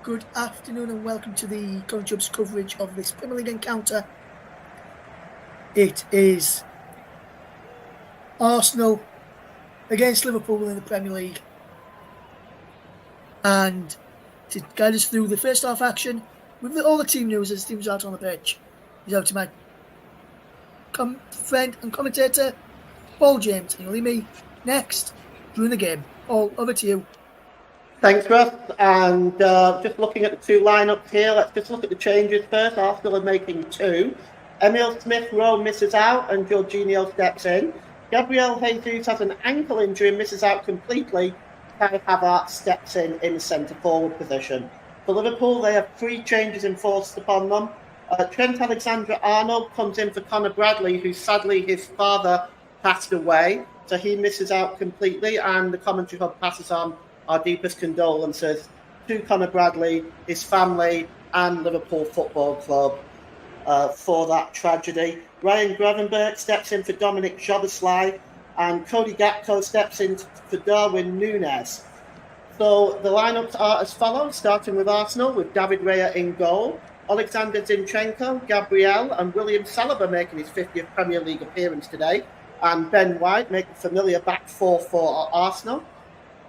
Good afternoon and welcome to the Current Jobs coverage of this Premier League encounter. It is Arsenal against Liverpool in the Premier League. And to guide us through the first half action with all the team news as teams out on the pitch is over to my friend and commentator, Paul James. And you'll hear me next during the game. Paul, over to you. Thanks, Russ. And just looking at the two lineups here, let's just look at the changes first. Arsenal are making two. Emile Smith-Rowe misses out and Jorginho steps in. Gabriel Jesus has an ankle injury and misses out completely. Kai Havertz steps in the centre-forward position. For Liverpool, they have three changes enforced upon them. Trent Alexander-Arnold comes in for Conor Bradley, who sadly his father passed away. So he misses out completely, and the commentary hub passes on our deepest condolences to Conor Bradley, his family, and Liverpool Football Club for that tragedy. Ryan Gravenberch steps in for Dominic Szoboszlai, and Cody Gakpo steps in for Darwin Núñez. So the lineups are as follows, starting with Arsenal, with David Raya in goal, Alexander Zinchenko, Gabriel, and William Saliba making his 50th Premier League appearance today, and Ben White making familiar back four for Arsenal.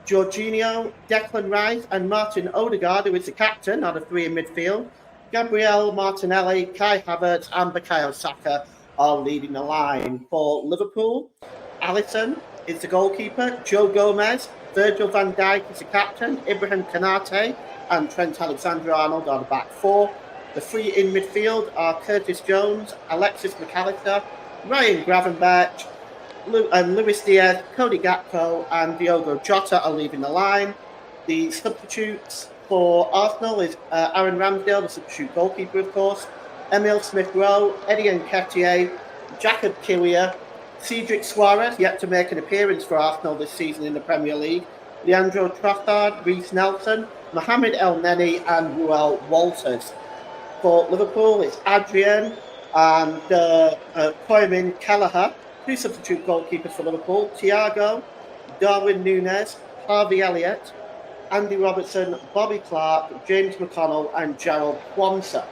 Jorginho, Declan Rice, and Martin Odegaard, who is the captain out of three in midfield. Gabriel Martinelli, Kai Havertz, and Bukayo Saka are leading the line. For Liverpool, Alisson is the goalkeeper. Joe Gomez, Virgil van Dijk is the captain. Ibrahim Konate and Trent Alexander-Arnold are the back four. The three in midfield are Curtis Jones, Alexis McAllister, Ryan Gravenberch, and Luis Diaz, Cody Gakpo, and Diogo Jota are leaving the line. The substitutes for Arsenal is Aaron Ramsdale, the substitute goalkeeper, of course, Emile Smith-Rowe, Eddie Nketiah, Jacob Kiwior, Cedric Suarez, yet to make an appearance for Arsenal this season in the Premier League, Leandro Trossard, Reece Nelson, Mohamed El Neni, and Ruel Walters. For Liverpool, it's Adrian and Koeman Kelleher, two substitute goalkeepers for Liverpool, Thiago, Darwin Núñez, Harvey Elliott, Andy Robertson, Bobby Clark, James McConnell, and Gerald Quansah.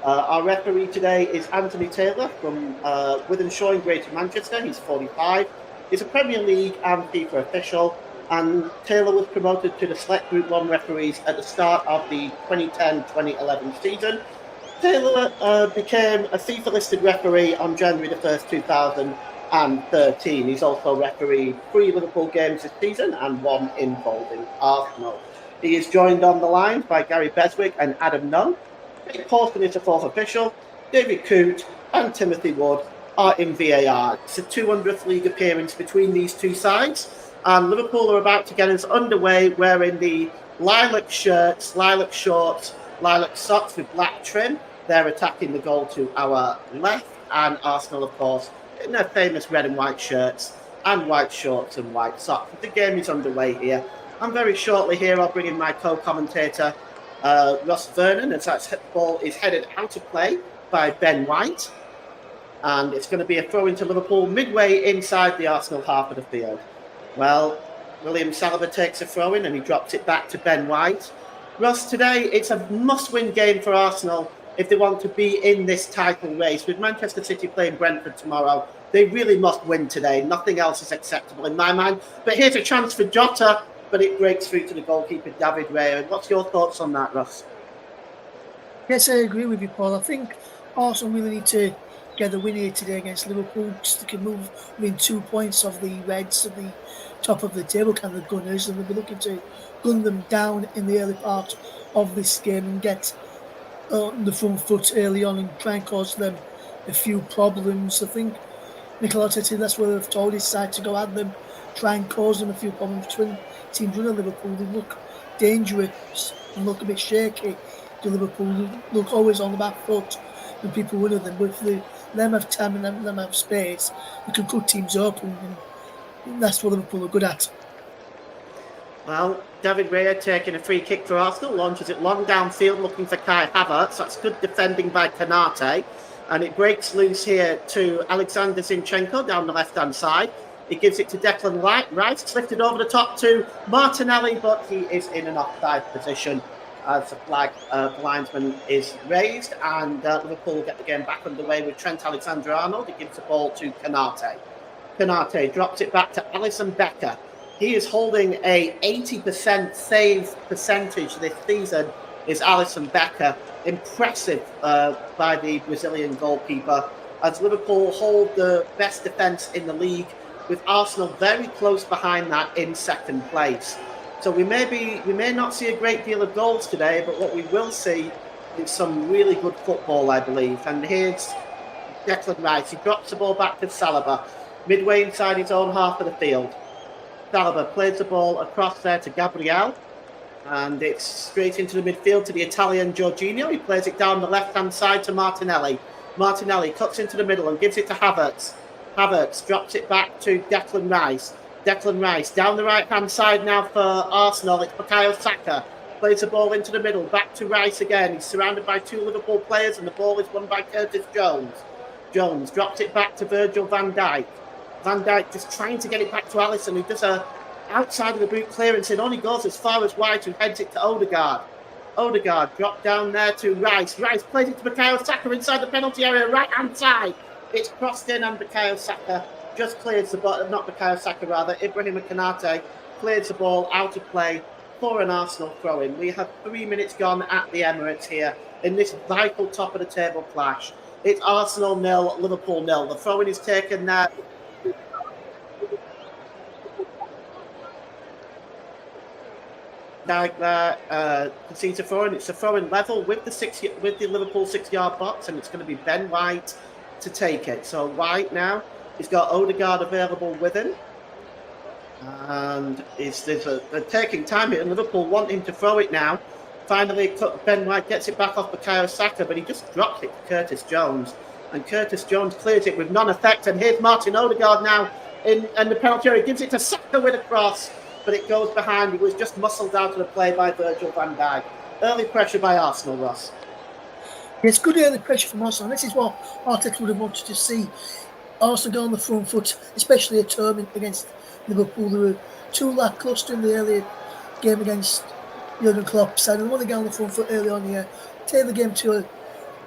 Our referee today is Anthony Taylor from Wythenshawe in Greater Manchester. He's 45. He's a Premier League and FIFA official, and Taylor was promoted to the Select Group 1 referees at the start of the 2010-2011 season. Taylor became a FIFA-listed referee on January the 1st, 2013. He's also refereed 3 Liverpool games this season and 1 involving Arsenal. He is joined on the line by Gary Beswick and Adam Nunn. Nick Paulson is the 4th official. David Coote and Timothy Wood are in VAR. It's the 200th league appearance between these two sides. And Liverpool are about to get us underway wearing the lilac shirts, lilac shorts, lilac socks with black trim. They're attacking the goal to our left, and Arsenal, of course, in their famous red and white shirts and white shorts and white socks. The game is underway here. And very shortly here, I'll bring in my co-commentator, Ross Vernon, as that ball is headed out of play by Ben White. And it's going to be a throw into Liverpool midway inside the Arsenal half of the field. Well, William Saliba takes a throw in and he drops it back to Ben White. Ross, today it's a must-win game for Arsenal if they want to be in this title race. With Manchester City playing Brentford tomorrow, they really must win today. Nothing else is acceptable in my mind. But here's a chance for Jota, but it breaks through to the goalkeeper, David Raya. What's your thoughts on that, Ross? Yes, I agree with you, Paul. I think Arsenal really need to get the win here today against Liverpool, just to move within 2 points of the Reds at the top of the table, kind of the Gunners, and they'll be looking to gun them down in the early part of this game and get on the front foot early on and try and cause them a few problems. I think Mikel Arteta, that's where they've told his side to go at them, try and cause them a few problems. Between teams running Liverpool, they look dangerous and look a bit shaky. The Liverpool look always on the back foot when people win at them, but if they them have time and them have space, they can cut teams open, and that's what Liverpool are good at. Well, David Raya taking a free kick for Arsenal, launches it long downfield looking for Kai Havertz. That's good defending by Konate. And it breaks loose here to Alexander Zinchenko down the left-hand side. He gives it to Declan Rice. It's lifted over the top to Martinelli, but he is in an offside position. as the flag the linesman is raised, and Liverpool will get the game back underway with Trent Alexander-Arnold. He gives the ball to Konate. Konate drops it back to Alisson Becker. He is holding a 80% save percentage this season, is Alisson Becker. Impressive by the Brazilian goalkeeper, as Liverpool hold the best defence in the league, with Arsenal very close behind that in second place. So we may not see a great deal of goals today, but what we will see is some really good football, I believe. And here's Declan Rice. He drops the ball back to Saliba, midway inside his own half of the field. Saliba plays the ball across there to Gabriel, and it's straight into the midfield to the Italian Jorginho. He plays it down the left-hand side to Martinelli. Martinelli cuts into the middle and gives it to Havertz. Havertz drops it back to Declan Rice. Declan Rice down the right-hand side now for Arsenal. It's Bukayo Saka. Plays the ball into the middle. Back to Rice again. He's surrounded by two Liverpool players, and the ball is won by Curtis Jones. Jones drops it back to Virgil van Dijk. Van Dijk just trying to get it back to Alisson, who does a outside of the boot clearance. It only goes as far as White, who heads it to Odegaard. Odegaard dropped down there to Rice. Rice plays it to Bukayo Saka inside the penalty area, right-hand side. It's crossed in, and Bukayo Saka just clears the ball, not Bukayo Saka rather, Ibrahim Konate clears the ball out of play for an Arsenal throw-in. We have 3 minutes gone at the Emirates here in this vital top of the table clash. It's Arsenal 0, Liverpool 0. The throw-in is taken there. Like that, concedes a throw-in. It's a throw-in level with the Liverpool 6-yard box, and it's going to be Ben White to take it. So White now, he's got Odegaard available with him, and they're taking time here, and Liverpool want him to throw it now. Finally, Ben White gets it back off Bukayo Saka, but he just drops it to Curtis Jones, and Curtis Jones clears it with non-effect. And here's Martin Odegaard now in the penalty area. He gives it to Saka with a cross, but it goes behind. He was just muscled out of the play by Virgil van Dijk. Early pressure by Arsenal, Ross. It's good early pressure from Arsenal. This is what Arteta would have wanted to see. Arsenal go on the front foot, especially a term against Liverpool. They were too lacklustre in the earlier game against Jurgen Klopp. So they want to get on the front foot early on here, take the game to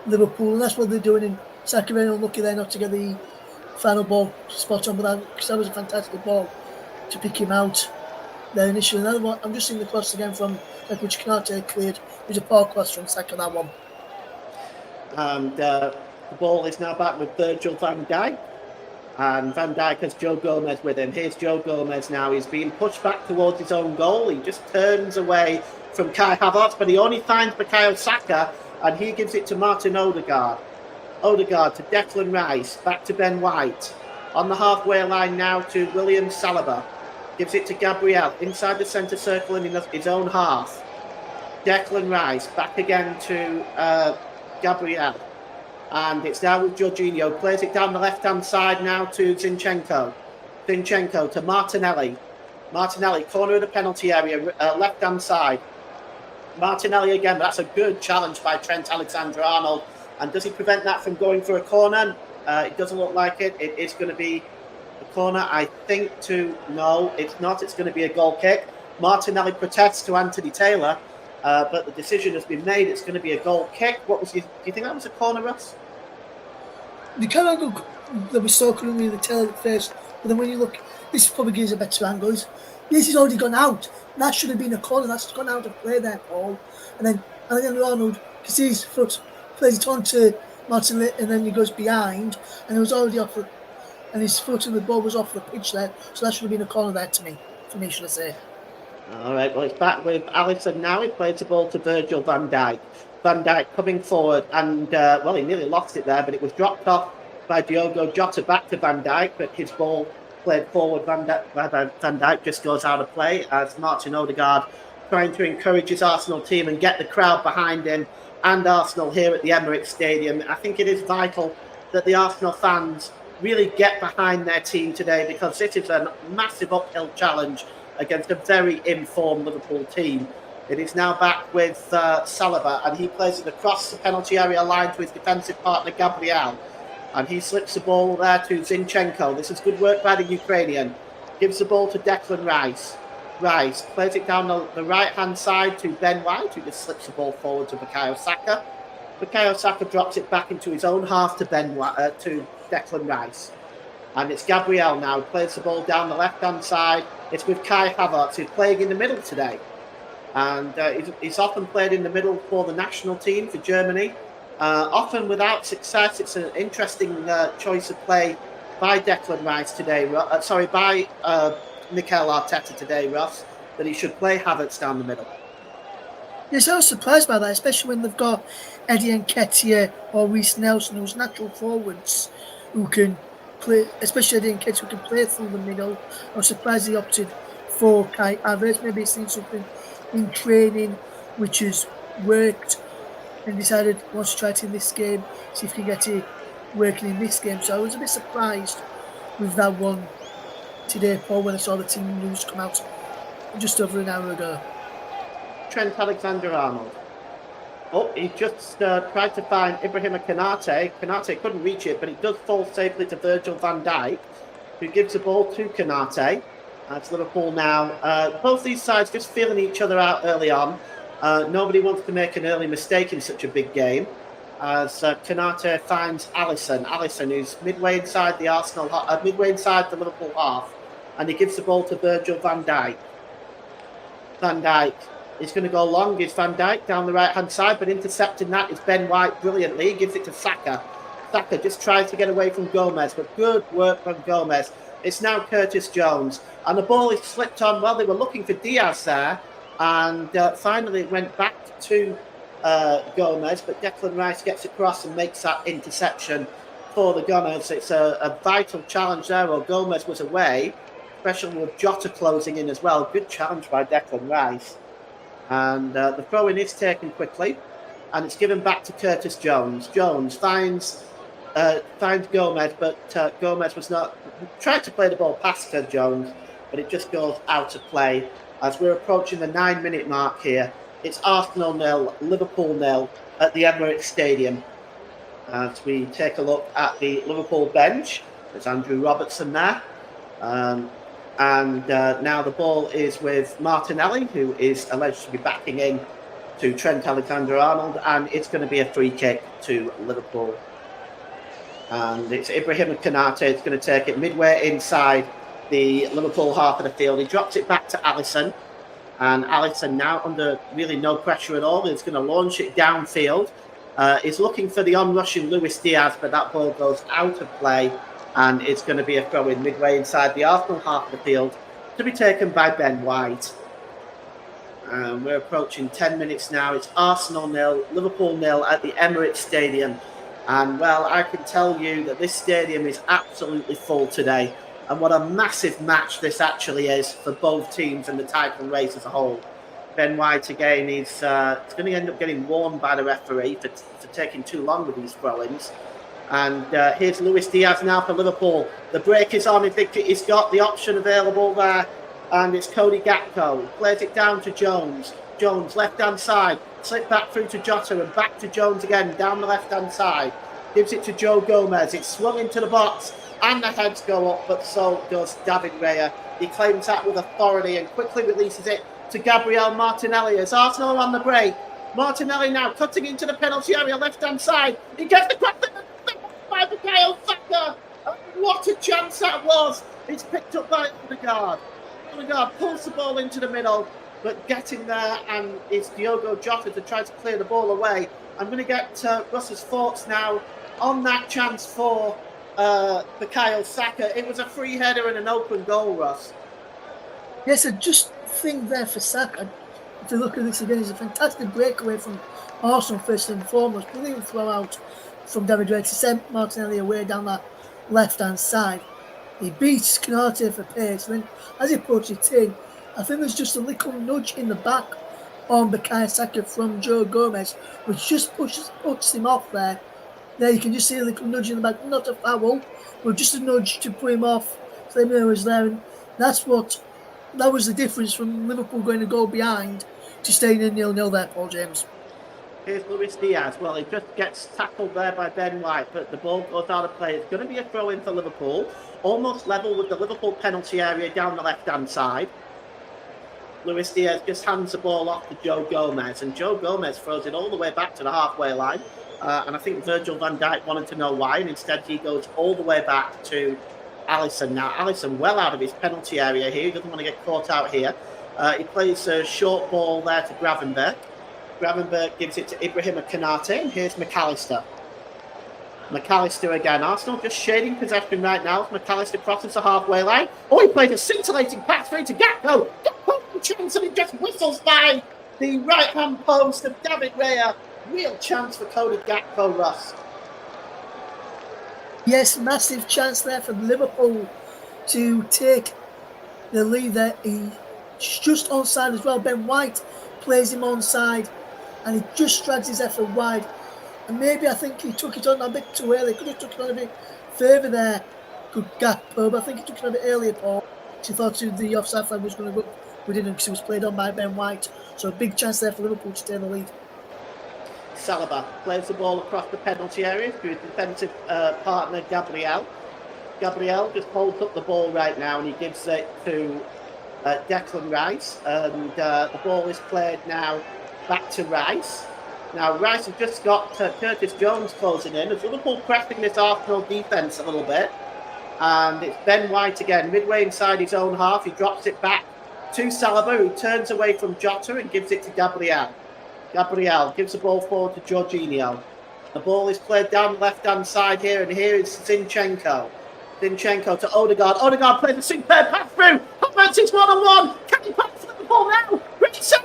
Liverpool, and that's what they're doing. In Saka very unlucky there not to get the final ball spot on, but because that was a fantastic ball to pick him out there initially. Another one, I'm just seeing the cross again from which Konate cleared. It was a poor cross from Saka, that one. And the ball is now back with Virgil van Dijk. And Van Dijk has Joe Gomez with him. Here's Joe Gomez now. He's being pushed back towards his own goal. He just turns away from Kai Havertz, but he only finds Bukayo Saka, and he gives it to Martin Odegaard. Odegaard to Declan Rice, back to Ben White. On the halfway line now to William Saliba. Gives it to Gabriel inside the centre circle in his own half. Declan Rice back again to Gabriel. And it's now with Jorginho. Plays it down the left-hand side now to Zinchenko. Zinchenko to Martinelli. Martinelli, corner of the penalty area, left-hand side. Martinelli again, but that's a good challenge by Trent Alexander-Arnold. And does he prevent that from going for a corner? It doesn't look like it. It is going to be a corner, I think, no, it's not. It's going to be a goal kick. Martinelli protests to Anthony Taylor, but the decision has been made. It's going to be a goal kick. Do you think that was a corner, Russ? The kind of angle that we saw couldn't really tell at first, but then when you look, this probably gives a better angle. This has already gone out. That should have been a corner. That's gone out of play there, Paul. And then Arnold, because his foot plays it on to Martin, and then he goes behind, and it was already off, and his foot and the ball was off the pitch there. So that should have been a corner there for me, should I say? All right, well, it's back with Alisson now. He plays the ball to Virgil van Dijk. Van Dijk coming forward, and he nearly lost it there, but it was dropped off by Diogo Jota back to Van Dijk, but his ball played forward. Van Dijk just goes out of play as Martin Odegaard trying to encourage his Arsenal team and get the crowd behind him and Arsenal here at the Emirates Stadium. I think it is vital that the Arsenal fans really get behind their team today, because this is a massive uphill challenge against a very informed Liverpool team. It is now back with Saliba, and he plays it across the penalty area line to his defensive partner Gabriel, and he slips the ball there to Zinchenko. This is good work by the Ukrainian. Gives the ball to Declan Rice. Rice plays it down the right-hand side to Ben White, who just slips the ball forward to Bukayo Saka. Bukayo Saka drops it back into his own half to to Declan Rice. And it's Gabriel now, plays the ball down the left-hand side. It's with Kai Havertz, who's playing in the middle today. And he's often played in the middle for the national team for Germany. Often without success. It's an interesting choice of play by Declan Rice today. By Mikel Arteta today, Ross, that he should play Havertz down the middle. Yes, I was surprised by that, especially when they've got Eddie Nketiah or Reece Nelson, who's natural forwards, who can play, especially Eddie Nketiah, who can play through the middle. I was surprised he opted for Kai Havertz. Maybe he's seen something in training which has worked and decided he wants to try it in this game, see if he can get it working in this game. So I was a bit surprised with that one today, Paul, when I saw the team news come out just over an hour ago. Trent Alexander-Arnold. Oh, he just tried to find Ibrahim Konate. Konate couldn't reach it, but it does fall safely to Virgil van Dijk, who gives the ball to Konate. It's Liverpool now. Both these sides just feeling each other out early on. Nobody wants to make an early mistake in such a big game. As Konate finds Alisson, who's midway inside the Liverpool half, and he gives the ball to Virgil van Dijk. Van Dijk is going to go long. Is Van Dijk down the right-hand side, but intercepting that is Ben White brilliantly. He gives it to Saka. Saka just tries to get away from Gomez, but good work from Gomez. It's now Curtis Jones, and the ball is slipped on. Well, they were looking for Diaz there, and finally it went back to Gomez, but Declan Rice gets across and makes that interception for the Gunners. It's a vital challenge there. Well, Gomez was away, especially with Jota closing in as well. Good challenge by Declan Rice. And the throw-in is taken quickly, and it's given back to Curtis Jones. Jones finds Gomez, but Gomez was not tried to play the ball past Jones, but it just goes out of play. As we're approaching the 9-minute mark here, it's Arsenal 0, Liverpool 0 at the Emirates Stadium. As we take a look at the Liverpool bench, there's Andrew Robertson there. And now the ball is with Martinelli, who is alleged to be backing in to Trent Alexander-Arnold, and it's going to be a free kick to Liverpool. And it's Ibrahim Konate. It's going to take it midway inside the Liverpool half of the field. He drops it back to Alisson, and Alisson now under really no pressure at all. He's going to launch it downfield. He's looking for the on-rushing Luis Diaz, but that ball goes out of play. And it's going to be a throw-in midway inside the Arsenal half of the field to be taken by Ben White. We're approaching 10 minutes now. It's Arsenal 0, Liverpool 0 at the Emirates Stadium. And, well, I can tell you that this stadium is absolutely full today. And what a massive match this actually is for both teams and the title race as a whole. Ben White, again, is going to end up getting warned by the referee for taking too long with these throw-ins. And here's Luis Diaz now for Liverpool. The break is on. He's got the option available there. And it's Cody Gakpo. He plays it down to Jones. Jones, left-hand side. Slip back through to Jota and back to Jones again, down the left-hand side. Gives it to Joe Gomez. It's swung into the box. And the heads go up, but so does David Raya. He claims that with authority and quickly releases it to Gabriel Martinelli as Arsenal are on the break. Martinelli now cutting into the penalty area, left-hand side. He gets the cross by Bukayo Saka. What a chance that was. It's picked up by Odegaard. Odegaard pulls the ball into the middle, but getting there, and it's Diogo Jota to try to clear the ball away. I'm going to get Russ's thoughts now on that chance for Bukayo Saka. It was a free header and an open goal, Russ. Yes, I just think there for Saka, if you look at this again, it's a fantastic breakaway from Arsenal first and foremost. Brilliant throw out from David Raya to send Martinelli away down that left-hand side. He beats Konate for pace. Then, as he approaches in, I think there's just a little nudge in the back on Bukayo Saka from Joe Gomez, which just puts him off there. There you can just see a little nudge in the back, not a foul, but just a nudge to put him off. So he was there, and that was the difference from Liverpool going to go behind to staying in 0-0 there, Paul James. Here's Luis Diaz. Well, he just gets tackled there by Ben White, but the ball goes out of play. It's going to be a throw-in for Liverpool, almost level with the Liverpool penalty area down the left-hand side. Luis Diaz just hands the ball off to Joe Gomez, and Joe Gomez throws it all the way back to the halfway line. And I think Virgil van Dijk wanted to know why, and instead he goes all the way back to Alisson. Now, Alisson well out of his penalty area here. He doesn't want to get caught out here. He plays a short ball there to Gravenberch. Gravenberch gives it to Ibrahima Konate, and here's McAllister. McAllister again. Arsenal just shading possession right now as McAllister crosses the halfway line. Oh, he played a scintillating pass through to Gakpo. Gakpo chance, and he just whistles by the right-hand post of David Raya. Real chance for Cody Gakpo, Russ. Yes, massive chance there for Liverpool to take the lead there. He's just onside as well. Ben White plays him onside, and he just drags his effort wide. And maybe I think he took it on a bit too early. Could have took it on a bit further there. Good Gakpo, but I think he took it on a bit earlier, Paul. She thought the offside flag was going to go within him because it was played on by Ben White. So a big chance there for Liverpool to take the lead. Saliba plays the ball across the penalty area to his defensive partner, Gabriel. Gabriel just holds up the ball right now, and he gives it to Declan Rice. And the ball is played now back to Rice. Now, Rice has just got Curtis Jones closing in. As Liverpool pressing this Arsenal defence a little bit. And it's Ben White again, midway inside his own half. He drops it back to Saliba, who turns away from Jota and gives it to Gabriel. Gabriel gives the ball forward to Jorginho. The ball is played down the left-hand side here, and here is Zinchenko. Zinchenko to Odegaard. Odegaard plays a superb pass through. Havertz is one-on-one. Can he pass the ball now? Ready, set.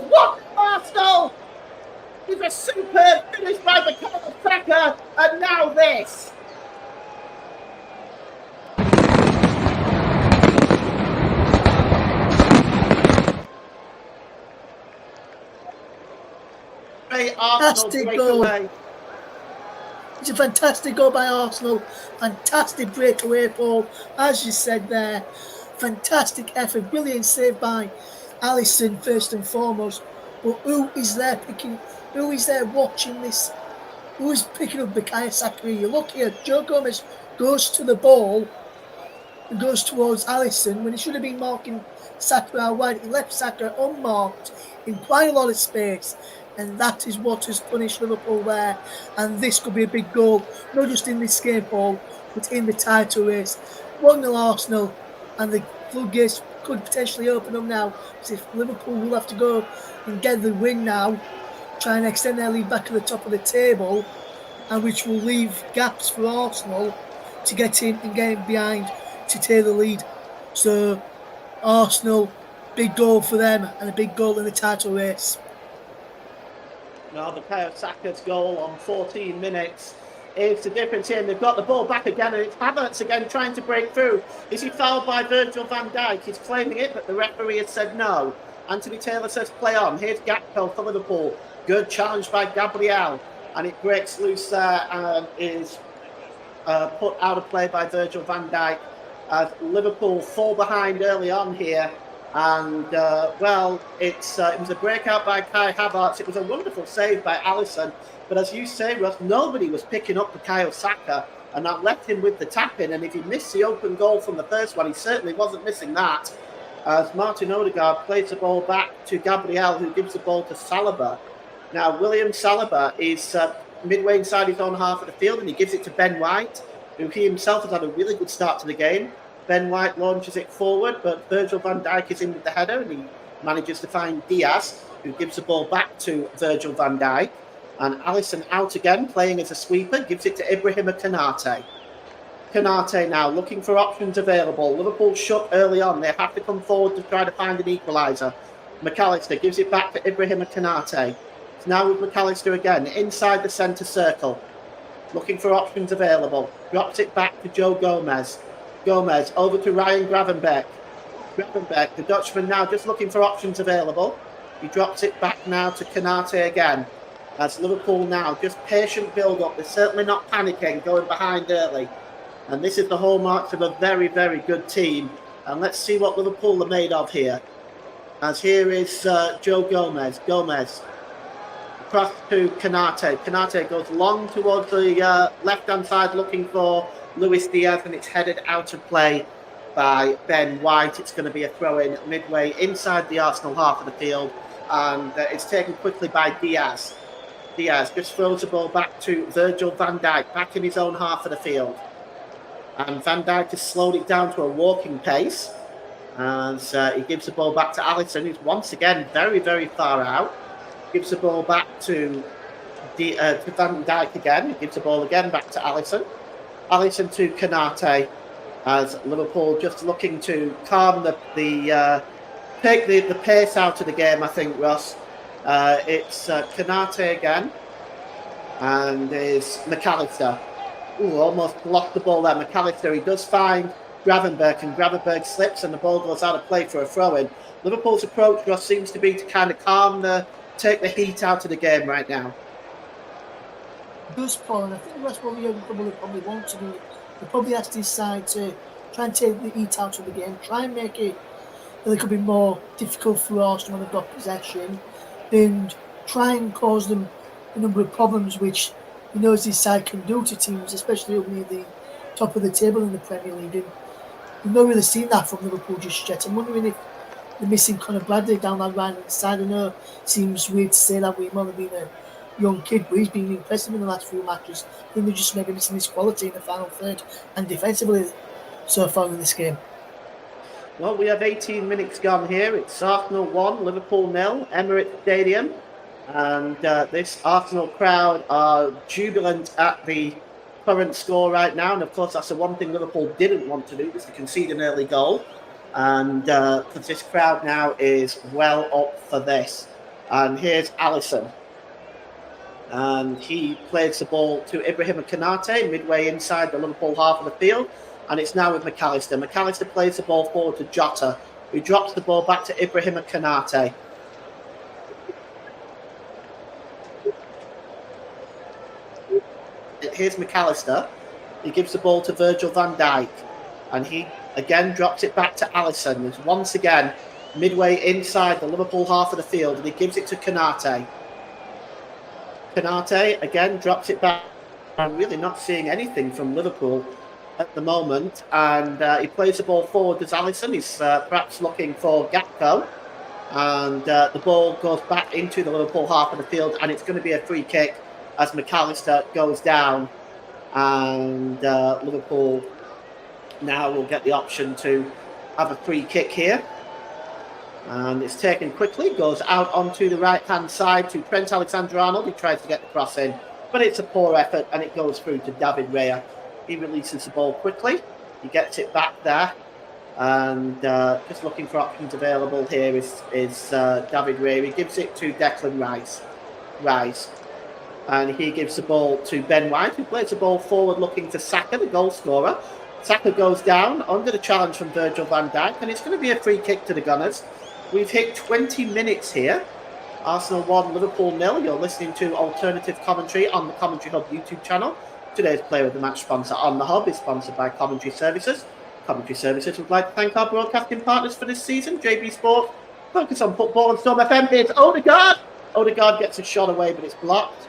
What Arsenal! With a superb finish by the Saka, and now this. Fantastic goal. It's a fantastic goal by Arsenal. Fantastic breakaway, Paul. As you said there, fantastic effort. Brilliant save by Alisson first and foremost. But who is there watching this? Who is picking up Bukayo Saka? You look here, Joe Gomez goes to the ball and goes towards Alisson when he should have been marking Saka out wide. He left Saka unmarked in quite a lot of space. And that is what has punished Liverpool there. And this could be a big goal, not just in this game, Paul, but in the title race. 1-0 Arsenal, and the floodgates could potentially open up now. Because if Liverpool will have to go and get the win now, try and extend their lead back to the top of the table, and which will leave gaps for Arsenal to get in and get behind to take the lead. So Arsenal, big goal for them, and a big goal in the title race. Now, Bukayo Saka's goal on 14 minutes is the difference here. And they've got the ball back again, and it's Havertz again trying to break through. Is he fouled by Virgil van Dijk? He's claiming it, but the referee has said no. Anthony Taylor says play on. Here's Gakpo for Liverpool. Good challenge by Gabriel, and it breaks loose there and is put out of play by Virgil van Dijk as Liverpool fall behind early on here. And, it was a breakout by Kai Havertz. It was a wonderful save by Alisson. But as you say, Russ, nobody was picking up Bukayo Saka, and that left him with the tap-in. And if he missed the open goal from the first one, he certainly wasn't missing that. As Martin Odegaard plays the ball back to Gabriel, who gives the ball to Saliba. Now, William Saliba is midway inside his own half of the field, and he gives it to Ben White, who he himself has had a really good start to the game. Ben White launches it forward, but Virgil van Dijk is in with the header, and he manages to find Diaz, who gives the ball back to Virgil van Dijk. And Alisson out again, playing as a sweeper, gives it to Ibrahima Konate. Konate now looking for options available. Liverpool shut early on. They have to come forward to try to find an equaliser. McAllister gives it back to Ibrahima Konate. It's now with McAllister again, inside the centre circle. Looking for options available. Drops it back to Joe Gomez. Gomez over to Ryan Gravenberch. Gravenberch, the Dutchman now just looking for options available. He drops it back now to Konate again. As Liverpool now just patient build-up. They're certainly not panicking, going behind early. And this is the hallmarks of a very, very good team. And let's see what Liverpool are made of here. As here is Joe Gomez. Gomez across to Konate. Konate goes long towards the left-hand side looking for Luis Diaz, and it's headed out of play by Ben White. It's going to be a throw-in midway inside the Arsenal half of the field, and it's taken quickly by Diaz. Diaz just throws the ball back to Virgil van Dijk, back in his own half of the field. And Van Dijk has slowed it down to a walking pace as he gives the ball back to Alisson, who's once again very, very far out. Gives the ball back to Van Dijk again. He gives the ball again back to Alisson. Alisson to Konate, as Liverpool just looking to calm take the pace out of the game, I think, Ross. It's Konate again, and is McAllister. Ooh, almost blocked the ball there. McAllister, he does find Gravenberg, and Gravenberg slips and the ball goes out of play for a throw-in. Liverpool's approach, Ross, seems to be to kind of take the heat out of the game right now. It does, Paul, and I think that's what Jurgen Klopp probably want to do. He probably asked his side to try and take the heat out of the game, try and make it a little bit more difficult for Arsenal when they've got possession, and try and cause them a number of problems which he knows his side can do to teams, especially up near the top of the table in the Premier League. And we've not really seen that from Liverpool just yet. I'm wondering if they're missing Conor Bradley down that right-hand side. I know it seems weird to say that, we've only been a young kid, but he's been impressive in the last few matches. I think they're just maybe missing his quality in the final third and defensively so far in this game. Well, we have 18 minutes gone here. It's Arsenal 1, Liverpool 0, Emirates Stadium. And this Arsenal crowd are jubilant at the current score right now. And of course, that's the one thing Liverpool didn't want to do, was to concede an early goal. And because this crowd now is well up for this. And here's Alisson. And he plays the ball to Ibrahima Konate midway inside the Liverpool half of the field. And it's now with McAllister. McAllister plays the ball forward to Jota, who drops the ball back to Ibrahima Konate. Here's McAllister. He gives the ball to Virgil van Dijk. And he again drops it back to Alisson, who's once again midway inside the Liverpool half of the field. And he gives it to Konate. Konate again drops it back. I'm really not seeing anything from Liverpool at the moment, and he plays the ball forward as Alisson. He's perhaps looking for Gakpo, and the ball goes back into the Liverpool half of the field, and it's going to be a free kick as McAllister goes down, and Liverpool now will get the option to have a free kick here. And it's taken quickly, goes out onto the right-hand side to Trent Alexander-Arnold. He tries to get the cross in, but it's a poor effort, and it goes through to David Raya. He releases the ball quickly. He gets it back there. And just looking for options available here is David Raya. He gives it to Declan Rice. And he gives the ball to Ben White, who plays the ball forward looking to Saka, the goal scorer. Saka goes down under the challenge from Virgil van Dijk, and it's going to be a free kick to the Gunners. We've hit 20 minutes here. Arsenal 1, Liverpool 0. You're listening to alternative commentary on the Commentary Hub YouTube channel. Today's Player of the Match sponsor on the Hub is sponsored by Commentary Services. Commentary Services would like to thank our broadcasting partners for this season. JB Sport, Focus on Football, and Storm FM. It's Odegaard. Odegaard gets a shot away, but it's blocked.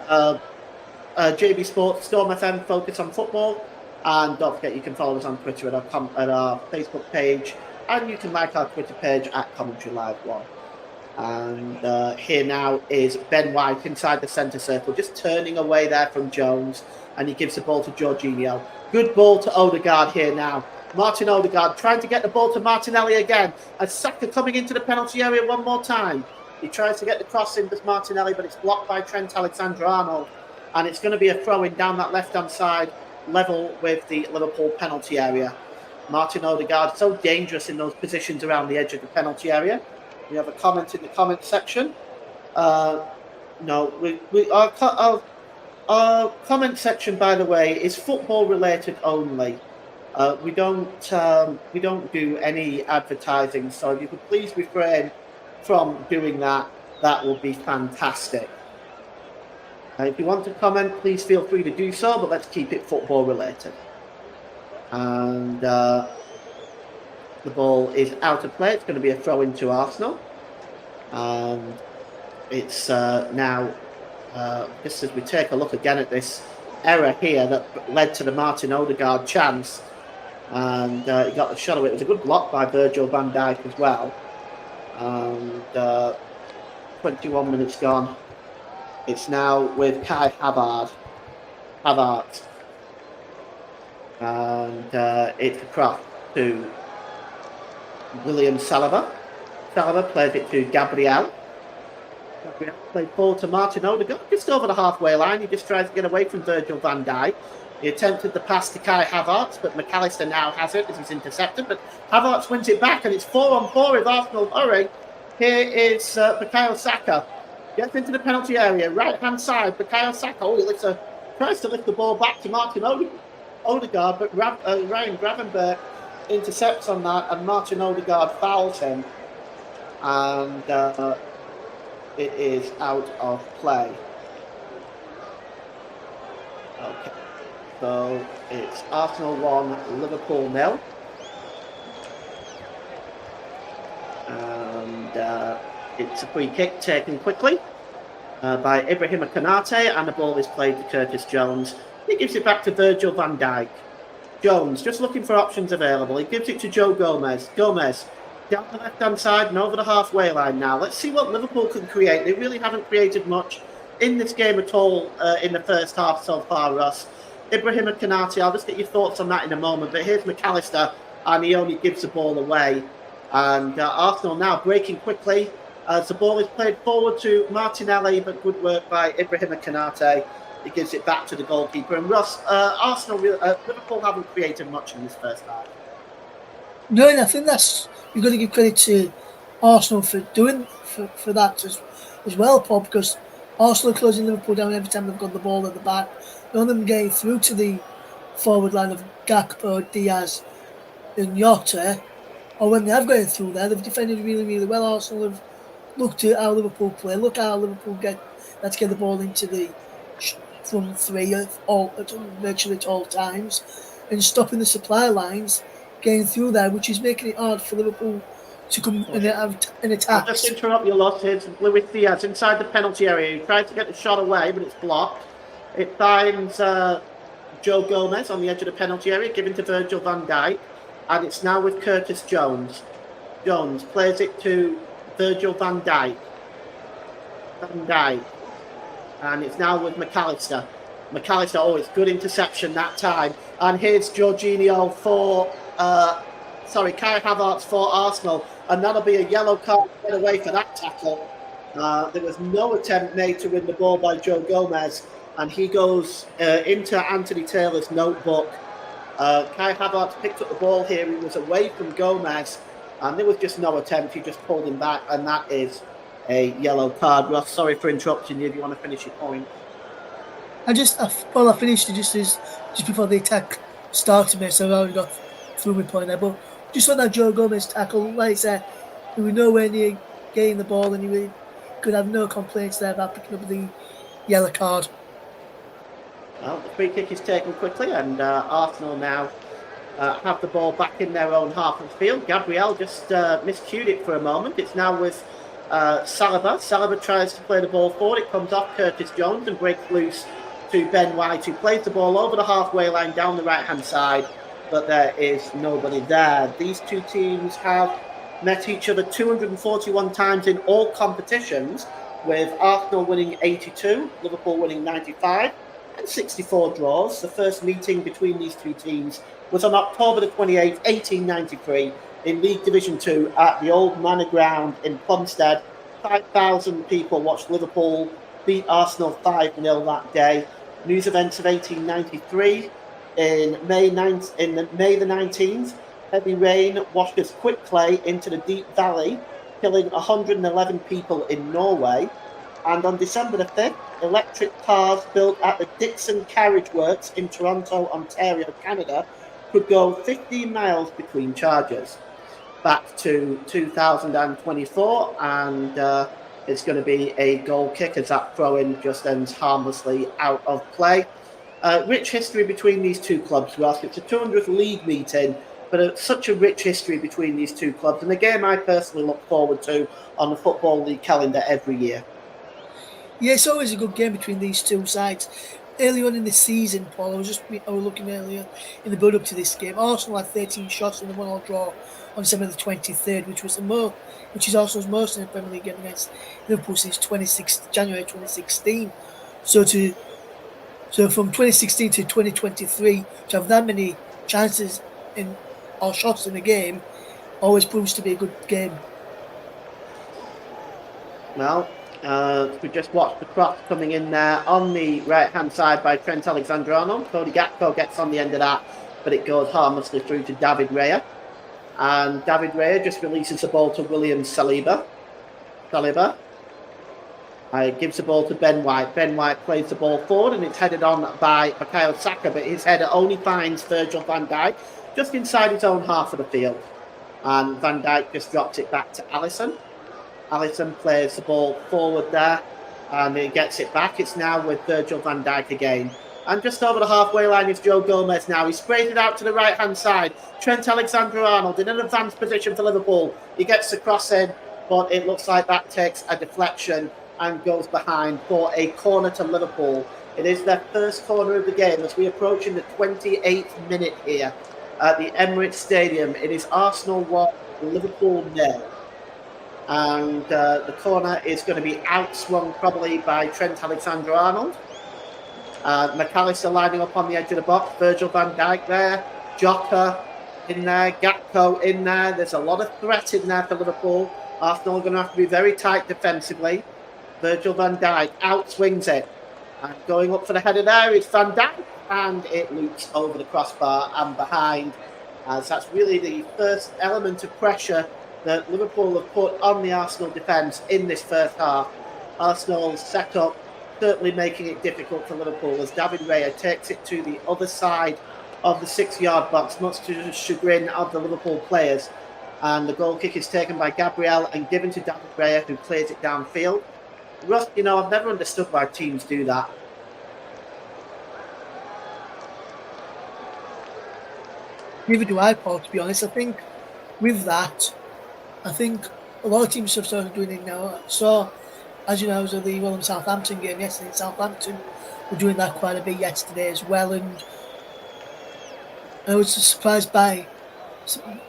JB Sport, Storm FM, Focus on Football. And don't forget, you can follow us on Twitter at our Facebook page. And you can like our Twitter page at Commentary Live 1. And here now is Ben White inside the centre circle, just turning away there from Jones. And he gives the ball to Jorginho. Good ball to Odegaard here now. Martin Odegaard trying to get the ball to Martinelli again. And Saka coming into the penalty area one more time. He tries to get the cross in with Martinelli, but it's blocked by Trent Alexander-Arnold. And it's going to be a throw-in down that left-hand side, level with the Liverpool penalty area. Martin Odegaard, so dangerous in those positions around the edge of the penalty area. We have a comment in the comment section. Our comment section, by the way, is football related only. We don't do any advertising, so if you could please refrain from doing that, that would be fantastic. If you want to comment, please feel free to do so, but let's keep it football related. And the ball is out of play. It's going to be a throw into Arsenal. And it's now, just as we take a look again at this error here that led to the Martin Odegaard chance, and he got the shot away. It was a good block by Virgil van Dijk as well. And 21 minutes gone. It's now with Kai Havertz. And it's across to William Saliba. Saliba plays it to Gabriel. Gabriel plays forward to Martin Odegaard, just over the halfway line. He just tries to get away from Virgil van Dijk. He attempted the pass to Kai Havertz, but McAllister now has it as he's intercepted. But Havertz wins it back, and it's 4-on-4 with Arsenal hurry. Here is Bukayo Saka. Gets into the penalty area, right-hand side. Bukayo Saka, he tries to lift the ball back to Martin Odegaard, but Ryan Gravenberch intercepts on that, and Martin Odegaard fouls him. And it is out of play. Okay. So it's Arsenal 1, Liverpool 0. And it's a free kick taken quickly by Ibrahima Konate, and the ball is played to Curtis Jones. He gives it back to Virgil van Dijk. Jones, just looking for options available. He gives it to Joe Gomez. Gomez, down the left-hand side and over the halfway line now. Let's see what Liverpool can create. They really haven't created much in this game at all in the first half so far, Ross. Ibrahima Konate, I'll just get your thoughts on that in a moment. But here's McAllister, and he only gives the ball away. And Arsenal now breaking quickly as the ball is played forward to Martinelli, but good work by Ibrahima Konate. He gives it back to the goalkeeper. And Ross, Liverpool haven't created much in this first half. No, and I think you've got to give credit to Arsenal for doing for that as well, Paul, because Arsenal are closing Liverpool down every time they've got the ball at the back. None of them getting through to the forward line of Gakpo, Diaz, and Jota. Or when they have gone through there, they've defended really, really well. Arsenal have looked at how Liverpool play. Look how Liverpool let's get the ball into the front three virtually at all times, and stopping the supply lines getting through there, which is making it hard for Liverpool to come and have an attack. I'll just interrupt you, Loss. Here's Luis Diaz inside the penalty area. He tries to get the shot away, but it's blocked. It finds Joe Gomez on the edge of the penalty area, given to Virgil van Dijk, and it's now with Curtis Jones. Jones plays it to Virgil van Dijk. And it's now with McAllister. It's good interception that time. And here's Jorginho Kai Havertz for Arsenal. And that'll be a yellow card get away for that tackle. There was no attempt made to win the ball by Joe Gomez. And he goes into Anthony Taylor's notebook. Kai Havertz picked up the ball here. He was away from Gomez. And there was just no attempt. He just pulled him back. And that is a yellow card. Ross, sorry for interrupting you. If you want to finish your point. I finished it just before the attack started, so I already got through my point there. But just on that Joe Gomez tackle, like I said, we were nowhere near getting the ball, and you could have no complaints there about picking up the yellow card. Well, the free kick is taken quickly, and Arsenal now have the ball back in their own half of the field. Gabriel just miscued it for a moment. It's now with Saliba. Saliba tries to play the ball forward. It comes off Curtis Jones and breaks loose to Ben White, who plays the ball over the halfway line down the right-hand side, but there is nobody there. These two teams have met each other 241 times in all competitions, with Arsenal winning 82, Liverpool winning 95, and 64 draws. The first meeting between these two teams was on October the 28th, 1893, in League Division 2 at the Old Manor Ground in Plumstead. 5,000 people watched Liverpool beat Arsenal 5-0 that day. News events of 1893, in May the 19th, heavy rain washed as quick clay into the deep valley, killing 111 people in Norway. And on December the 5th, electric cars built at the Dixon Carriage Works in Toronto, Ontario, Canada, could go 15 miles between charges. Back to 2024, and it's going to be a goal kick as that throw-in just ends harmlessly out of play. Rich history between these two clubs, Ross. It's a 200th league meeting, but it's such a rich history between these two clubs, and a game I personally look forward to on the Football League calendar every year. Yeah, it's always a good game between these two sides. earlier on in the season, Paul, I was looking earlier in the build up to this game. Arsenal had 13 shots in the 1-1 draw on December the 23rd, which is Arsenal's most in the Premier League game against Liverpool since January 2016. So from 2016 to 2023 to have that many chances in or shots in a game always proves to be a good game. Well, we just watched the cross coming in there on the right-hand side by Trent Alexander-Arnold. Cody Gakpo gets on the end of that, but it goes harmlessly through to David Raya. And David Raya just releases the ball to William Saliba. Gives the ball to Ben White. Ben White plays the ball forward, and it's headed on by Bukayo Saka, but his header only finds Virgil van Dijk just inside his own half of the field. And Van Dijk just drops it back to Alisson. Alisson plays the ball forward there, and he gets it back. It's now with Virgil van Dijk again. And just over the halfway line is Joe Gomez now. He sprays it out to the right-hand side. Trent Alexander-Arnold in an advanced position for Liverpool. He gets the cross in, but it looks like that takes a deflection and goes behind for a corner to Liverpool. It is their first corner of the game as we approach in the 28th minute here at the Emirates Stadium. It is Arsenal 1, Liverpool 0. And the corner is going to be outswung probably by Trent Alexander-Arnold. McAllister lining up on the edge of the box. Virgil van Dijk there. Jota in there. Gakpo in there. There's a lot of threat in there for Liverpool. Arsenal are going to have to be very tight defensively. Virgil van Dijk outswings it. And going up for the header there is Van Dijk. And it loops over the crossbar and behind. As that's really the first element of pressure that Liverpool have put on the Arsenal defence in this first half. Arsenal's set up certainly making it difficult for Liverpool as David Raya takes it to the other side of the 6-yard box, much to the chagrin of the Liverpool players. And the goal kick is taken by Gabriel and given to David Raya, who clears it downfield. Russ, I've never understood why teams do that. Neither do I, Paul, to be honest. I think with that, a lot of teams have started doing it now. So, as you know, it was the Southampton game yesterday. Southampton were doing that quite a bit yesterday as well, and I was surprised by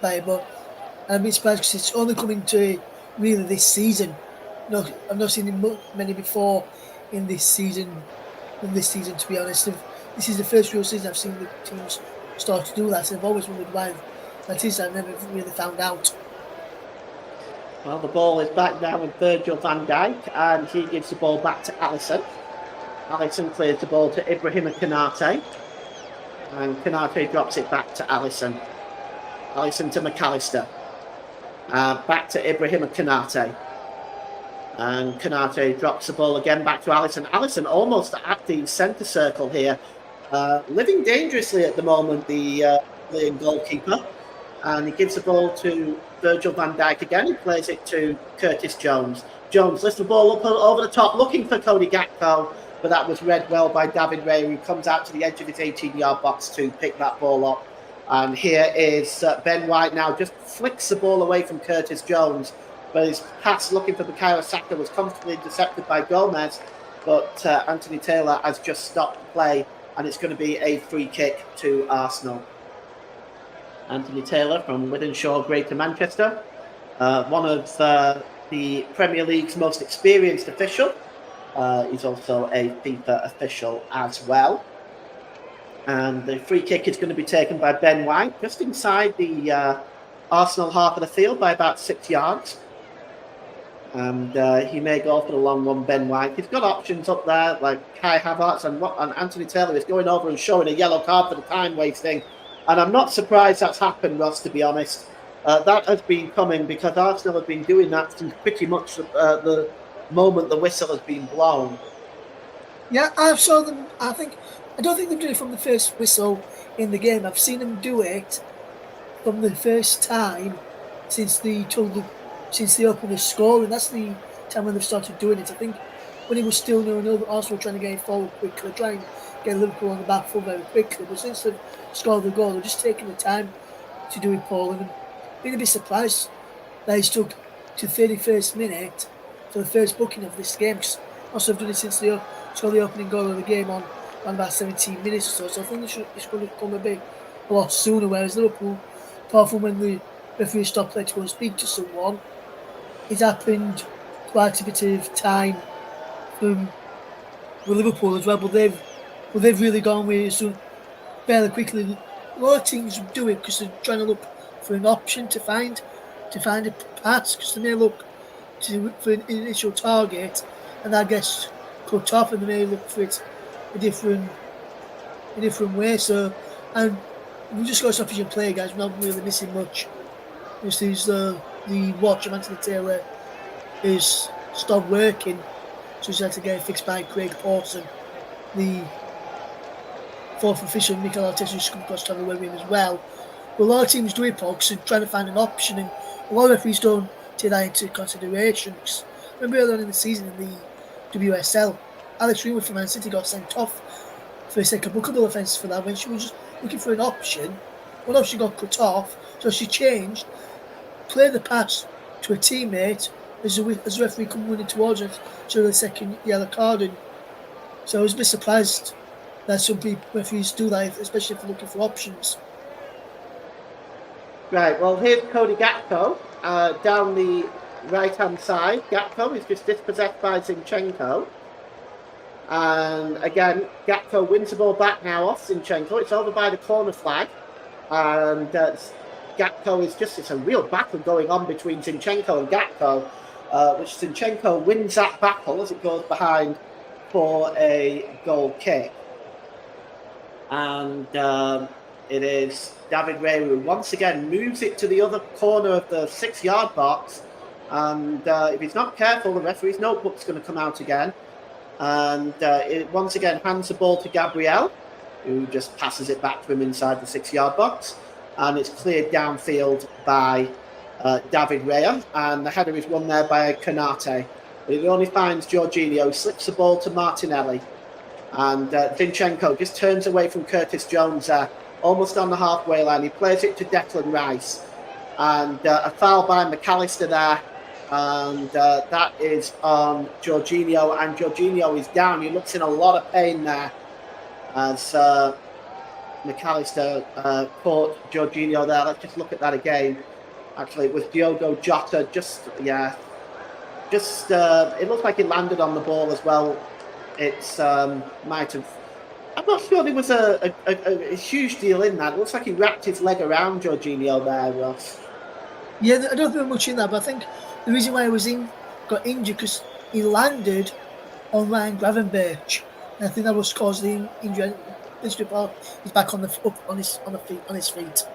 it, but I've been surprised because it's only coming to really this season. No, I've not seen many before in this season. To be honest, this is the first real season I've seen the teams start to do that. So I've always wondered why that is. I've never really found out. Well, the ball is back now with Virgil van Dijk, and he gives the ball back to Alisson. Alisson clears the ball to Ibrahima Konate, and Konate drops it back to Alisson. Alisson to McAllister. Back to Ibrahima Konate. And Konate drops the ball again back to Alisson. Alisson almost at the centre circle here. Living dangerously at the moment, the goalkeeper. And he gives the ball to Virgil van Dijk again. He plays it to Curtis Jones. Jones lifts the ball up over the top, looking for Cody Gakpo, but that was read well by David Raya, who comes out to the edge of his 18-yard box to pick that ball up. And here is Ben White now, just flicks the ball away from Curtis Jones, but his pass looking for Bukayo Saka was comfortably intercepted by Gomez, but Anthony Taylor has just stopped the play, and it's going to be a free kick to Arsenal. Anthony Taylor from Wythenshawe, Greater Manchester, one of the Premier League's most experienced official. He's also a FIFA official as well. And the free kick is going to be taken by Ben White, just inside the Arsenal half of the field by about 6 yards. And he may go for the long one, Ben White. He's got options up there, like Kai Havertz, and Anthony Taylor is going over and showing a yellow card for the time wasting. And I'm not surprised that's happened, Ross, to be honest. That has been coming because Arsenal have been doing that since pretty much the moment the whistle has been blown. Yeah, I saw them. I don't think they did it from the first whistle in the game. I've seen them do it from the first time since they opened the score, and that's the time when they've started doing it. I think when it was still 0-0, Arsenal were trying to get it forward quickly, trying to get Liverpool on the back foot very quickly. But since they've scored the goal, they're just taking the time to do it, Paul. And I'm being a bit surprised that it's took to 31st minute for the first booking of this game. Because also, I've done it since they scored the opening goal of the game on around about 17 minutes or so. So I think it's going to come a lot sooner. Whereas Liverpool, apart from when the referee stopped play to go and speak to someone, it's happened quite a bit of time from with Liverpool as well. But they've really gone with it so fairly quickly. A lot of teams do it because they're trying to look for an option to find a pass because they may look for an initial target and that gets cut off, and they may look for it a different way. So, and we just got sufficient play, guys. We're not really missing much. This is the watch of Anthony Taylor is stopped working, so he's had to get it fixed by Craig Pawson, the fourth official. Mikel Arteta has come across to have a word with him as well. But a lot of teams do it, folks, and trying to find an option, and a lot of referees don't take that into consideration. Remember earlier on in the season in the WSL, Alex Greenwood from Man City got sent off for a second bookable offence for that when she was just looking for an option. One option got cut off, so she changed, played the pass to a teammate as the referee come running towards her, so the second yellow card. And so I was a bit surprised that some people referees do that, especially if they're looking for options. Right, well, here's Cody Gakpo down the right-hand side. Gakpo is just dispossessed by Zinchenko. And again, Gakpo wins the ball back now off Zinchenko. It's over by the corner flag. And Gakpo it's a real battle going on between Zinchenko and Gakpo, which Zinchenko wins that battle as it goes behind for a goal kick. And it is David Raya who once again moves it to the other corner of the 6-yard box. And if he's not careful, the referee's notebook's going to come out again. And it once again hands the ball to Gabriel, who just passes it back to him inside the 6-yard box. And it's cleared downfield by David Raya. And the header is won there by Konate. But he only finds Jorginho, slips the ball to Martinelli. And Zinchenko just turns away from Curtis Jones there, almost on the halfway line. He plays it to Declan Rice. And a foul by McAllister there. And that is on Jorginho. And Jorginho is down. He looks in a lot of pain there as McAllister caught Jorginho there. Let's just look at that again. Actually, it was Diogo Jota. It looks like he landed on the ball as well. It's might have. I'm not sure there was a huge deal in that. It looks like he wrapped his leg around Jorginho there, Ross. Yeah, I don't think much in that, but I think the reason why he got injured because he landed on Ryan Gravenberch, and I think that was caused the injury. This report is back on his feet.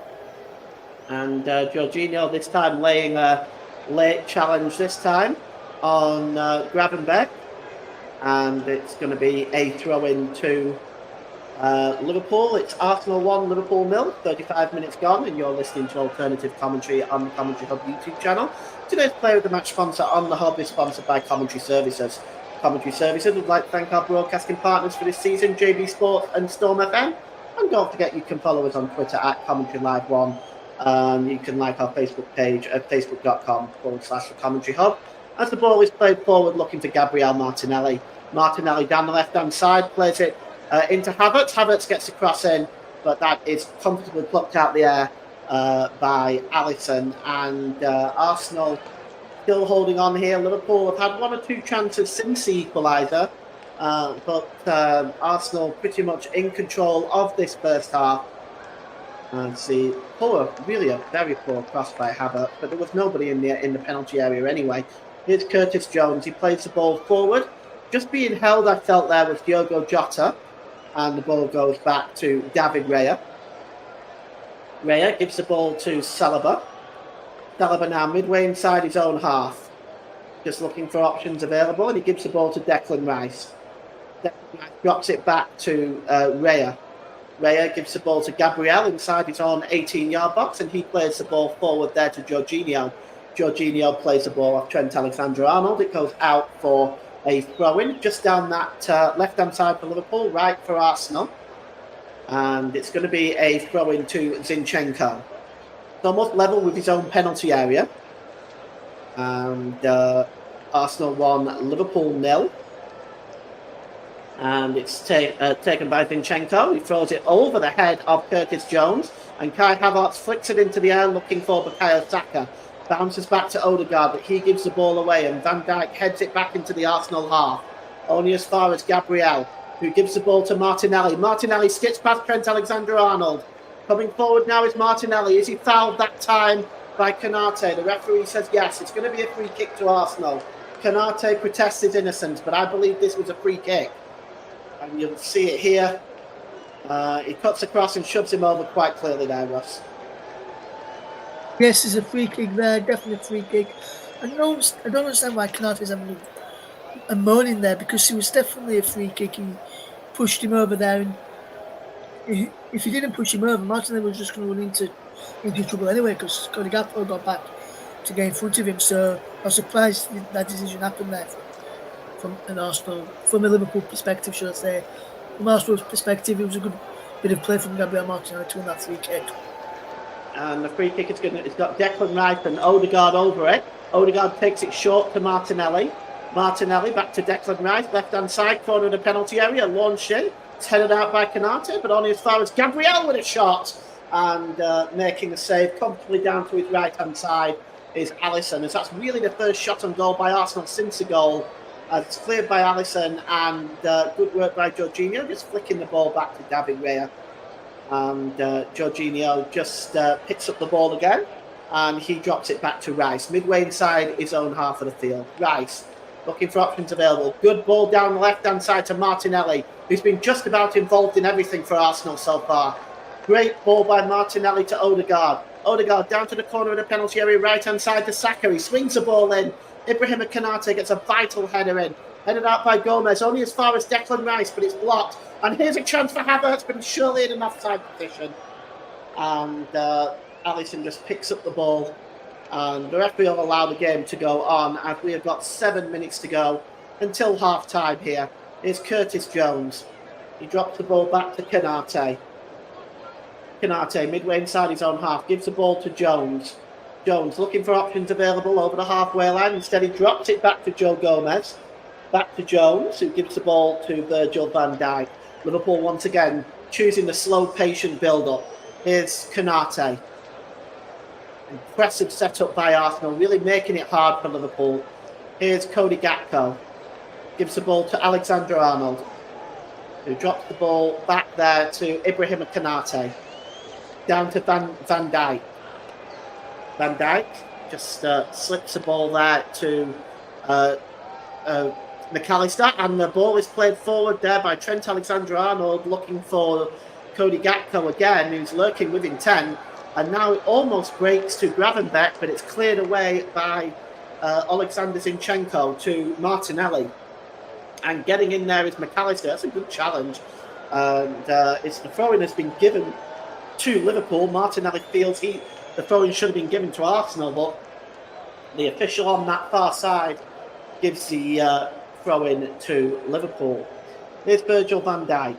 And Jorginho this time laying a late challenge this time on Gravenberch. And it's going to be a throw-in to Liverpool. It's Arsenal 1, Liverpool 0, 35 minutes gone, and you're listening to alternative commentary on the Commentary Hub YouTube channel. Today's Player of the Match sponsor on the Hub is sponsored by Commentary Services. Commentary Services would like to thank our broadcasting partners for this season, JB Sports and Storm FM. And don't forget you can follow us on Twitter at Commentary Live 1. You can like our Facebook page at facebook.com/the Commentary Hub. As the ball is played forward, looking to Gabriel Martinelli. Martinelli down the left-hand side, plays it into Havertz. Havertz gets a cross in, but that is comfortably plucked out the air by Alisson. And Arsenal still holding on here. Liverpool have had one or two chances since the equaliser, but Arsenal pretty much in control of this first half. And see, really a very poor cross by Havertz, but there was nobody in the penalty area anyway. Here's Curtis Jones. He plays the ball forward. Just being held, I felt there was Diogo Jota. And the ball goes back to David Raya. Raya gives the ball to Saliba. Saliba now midway inside his own half. Just looking for options available. And he gives the ball to Declan Rice. Declan Rice drops it back to Raya. Raya gives the ball to Gabriel inside his own 18-yard box. And he plays the ball forward there to Jorginho. Jorginho plays the ball off Trent Alexander-Arnold. It goes out for a throw-in just down that left-hand side for Liverpool, right for Arsenal. And it's going to be a throw-in to Zinchenko. It's almost level with his own penalty area. And Arsenal 1, Liverpool 0. And it's taken by Zinchenko. He throws it over the head of Curtis Jones. And Kai Havertz flicks it into the air looking for Bukayo Saka. Bounces back to Odegaard, but he gives the ball away. And Van Dijk heads it back into the Arsenal half. Only as far as Gabriel, who gives the ball to Martinelli. Martinelli skips past Trent Alexander-Arnold. Coming forward now is Martinelli. Is he fouled that time by Konate? The referee says yes. It's going to be a free kick to Arsenal. Konate protests his innocence, but I believe this was a free kick. And you'll see it here. He cuts across and shoves him over quite clearly there, Russ. Yes, there's a free kick there, definitely a free kick. I don't understand why Konate is having a moaning there, because it was definitely a free kick. He pushed him over there, and if he didn't push him over, Martinelli was just going to run into trouble anyway, because Cody Gakpo got back to get in front of him. So I was surprised that decision happened there from a Liverpool perspective, should I say. From Arsenal's perspective, it was a good bit of play from Gabriel Martinelli to win that free kick. And the free kick it's got Declan Rice and Odegaard over it. Odegaard takes it short to Martinelli. Martinelli back to Declan Rice, left-hand side, corner of the penalty area, launched in. It's headed out by Konate, but only as far as Gabriel with a shot. And making the save comfortably down to his right-hand side is Alisson, as that's really the first shot on goal by Arsenal since the goal. It's cleared by Alisson, and good work by Jorginho, just flicking the ball back to David Raya. And Jorginho just picks up the ball again, and he drops it back to Rice, midway inside his own half of the field. Rice looking for options available. Good ball down the left-hand side to Martinelli, who's been just about involved in everything for Arsenal so far. Great ball by Martinelli to Odegaard. Odegaard down to the corner of the penalty area, right-hand side to Saka. He swings the ball in. Ibrahim Konate gets a vital header in. Headed out by Gomez, only as far as Declan Rice, but it's blocked. And here's a chance for Havertz, but he's surely in an offside position. And Alisson just picks up the ball. And the referee will allow the game to go on, as we have got 7 minutes to go until half-time here. Here's Curtis Jones. He drops the ball back to Konate. Konate, midway inside his own half, gives the ball to Jones. Jones looking for options available over the halfway line. Instead, he drops it back to Joe Gomez. Back to Jones, who gives the ball to Virgil van Dijk. Liverpool once again choosing the slow, patient build-up. Here's Konate. Impressive setup by Arsenal, really making it hard for Liverpool. Here's Cody Gakpo. Gives the ball to Alexander-Arnold, who drops the ball back there to Ibrahim Konate. Down to Van Dijk. Van Dijk just slips the ball there to McAllister, and the ball is played forward there by Trent Alexander-Arnold, looking for Cody Gakpo again, who's lurking with intent, and now it almost breaks to Gravenberch, but it's cleared away by Alexander Zinchenko to Martinelli, and getting in there is McAllister. That's a good challenge, and it's the throw-in has been given to Liverpool. Martinelli feels the throw-in should have been given to Arsenal, but the official on that far side gives the throw-in to Liverpool. Here's Virgil van Dijk.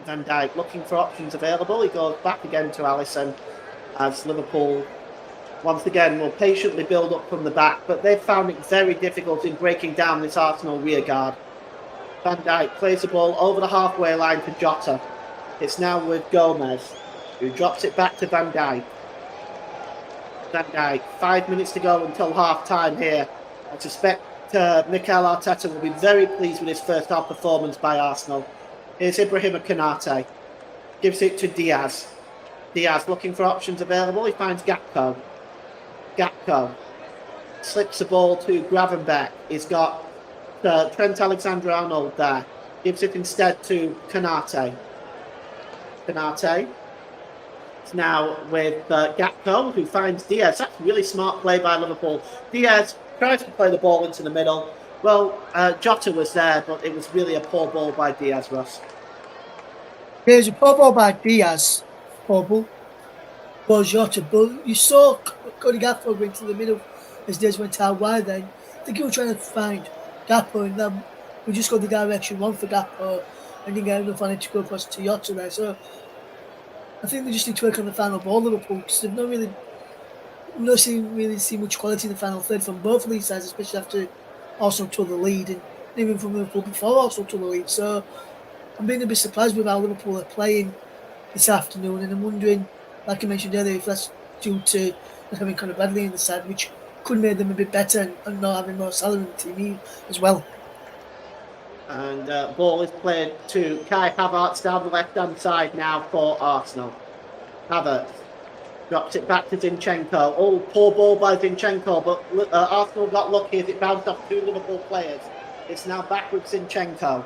Van Dijk looking for options available. He goes back again to Alisson, as Liverpool once again will patiently build up from the back, but they've found it very difficult in breaking down this Arsenal rearguard. Van Dijk plays the ball over the halfway line to Jota. It's now with Gomez, who drops it back to Van Dijk. Van Dijk, 5 minutes to go until half-time here. I suspect Mikel Arteta will be very pleased with his first half performance by Arsenal. Here's Ibrahim Konate. Gives it to Diaz. Diaz looking for options available. He finds Gakpo. Gakpo slips the ball to Gravenberch. He's got Trent Alexander-Arnold there. Gives it instead to Konate. Konate. It's now with Gakpo, who finds Diaz. That's really smart play by Liverpool. Diaz tries to play the ball into the middle. Well, Jota was there, but it was really a poor ball by Diaz, Ross. There's a poor ball by Diaz, poor ball Jota, but you saw Cody Gakpo going to the middle as Diaz went out wide then. I think he was trying to find Gakpo, and then we just got the direction one for Gakpo, and didn't get enough on it to go across to Jota there. So I think they just need to work on the final ball, Liverpool, because they've not really seen much quality in the final third from both of these sides, especially after Arsenal took the lead. And even from Liverpool before Arsenal to the league. So I'm being a bit surprised with how Liverpool are playing this afternoon, and I'm wondering, like I mentioned earlier, if that's due to not having Conor Bradley in the side, which could make them a bit better, and not having more Salah in the team as well. And ball is played to Kai Havertz down the left-hand side now for Arsenal. Havertz drops it back to Zinchenko. Oh, poor ball by Zinchenko, but Arsenal got lucky as it bounced off two Liverpool players. It's now back with Zinchenko,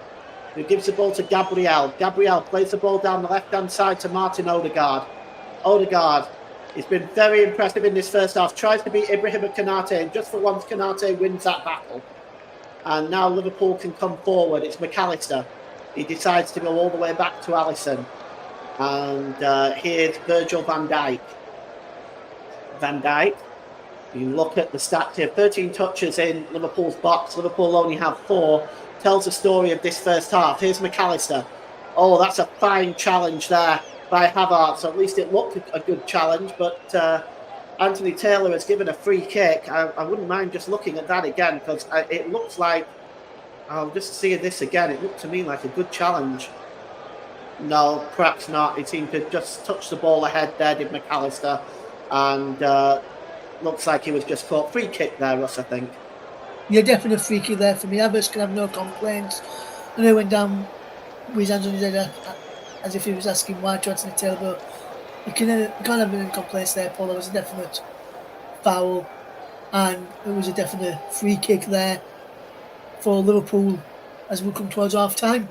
who gives the ball to Gabriel. Gabriel plays the ball down the left-hand side to Martin Odegaard. Odegaard has been very impressive in this first half. Tries to beat Ibrahima Konate, and just for once, Konate wins that battle. And now Liverpool can come forward. It's McAllister. He decides to go all the way back to Alisson. And here's Virgil van Dijk. Van Dijk, you look at the stats here, 13 touches in Liverpool's box. Liverpool only have 4. Tells the story of this first half. Here's McAllister. Oh, that's a fine challenge there by Havertz. So at least it looked a good challenge, but Anthony Taylor has given a free kick. I wouldn't mind just looking at that again, because it looks like, I'll just see this again, it looked to me like a good challenge. No, perhaps not. He seemed to just touch the ball ahead there, did McAllister. And looks like he was just caught. Free kick there, Russ, I think. Yeah, definitely a free kick there for me. Havertz can have no complaints. And he went down with his hands on his head as if he was asking why to Anthony Taylor, but you can't have any complaints there, Paul. There was a definite foul, and it was a definite free kick there for Liverpool as we come towards half time.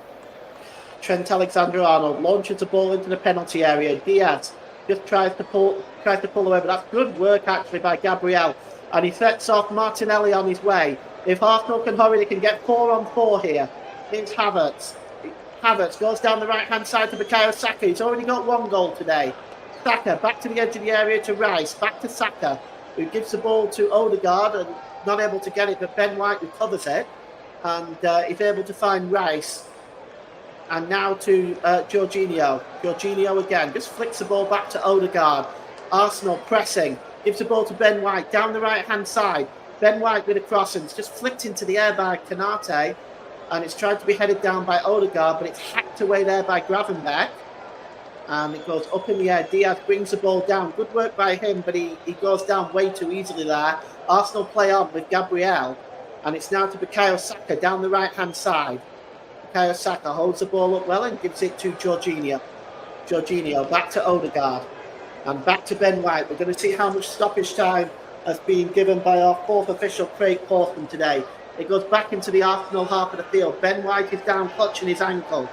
Trent Alexander-Arnold launches the ball into the penalty area. Diaz just tries to pull away, but that's good work actually by Gabriel. And he sets off Martinelli on his way. If Arsenal can hurry, they can get 4-on-4 here. Here's Havertz. Havertz goes down the right-hand side to Bukayo Saka. He's already got 1 goal today. Saka back to the edge of the area to Rice. Back to Saka, who gives the ball to Odegaard and not able to get it, but Ben White recovers it. And he's able to find Rice. And now to Jorginho. Jorginho again, just flicks the ball back to Odegaard. Arsenal pressing, gives the ball to Ben White down the right-hand side. Ben White with a cross, and it's just flicked into the air by Konate. And it's tried to be headed down by Odegaard, but it's hacked away there by Gravenberch. And it goes up in the air. Diaz brings the ball down. Good work by him, but he goes down way too easily there. Arsenal play on with Gabriel. And it's now to Bukayo Saka down the right-hand side. Bukayo Saka holds the ball up well and gives it to Jorginho. Jorginho back to Odegaard. And back to Ben White. We're going to see how much stoppage time has been given by our 4th official, Craig Portman, today. It goes back into the Arsenal half of the field. Ben White is down, clutching his ankle.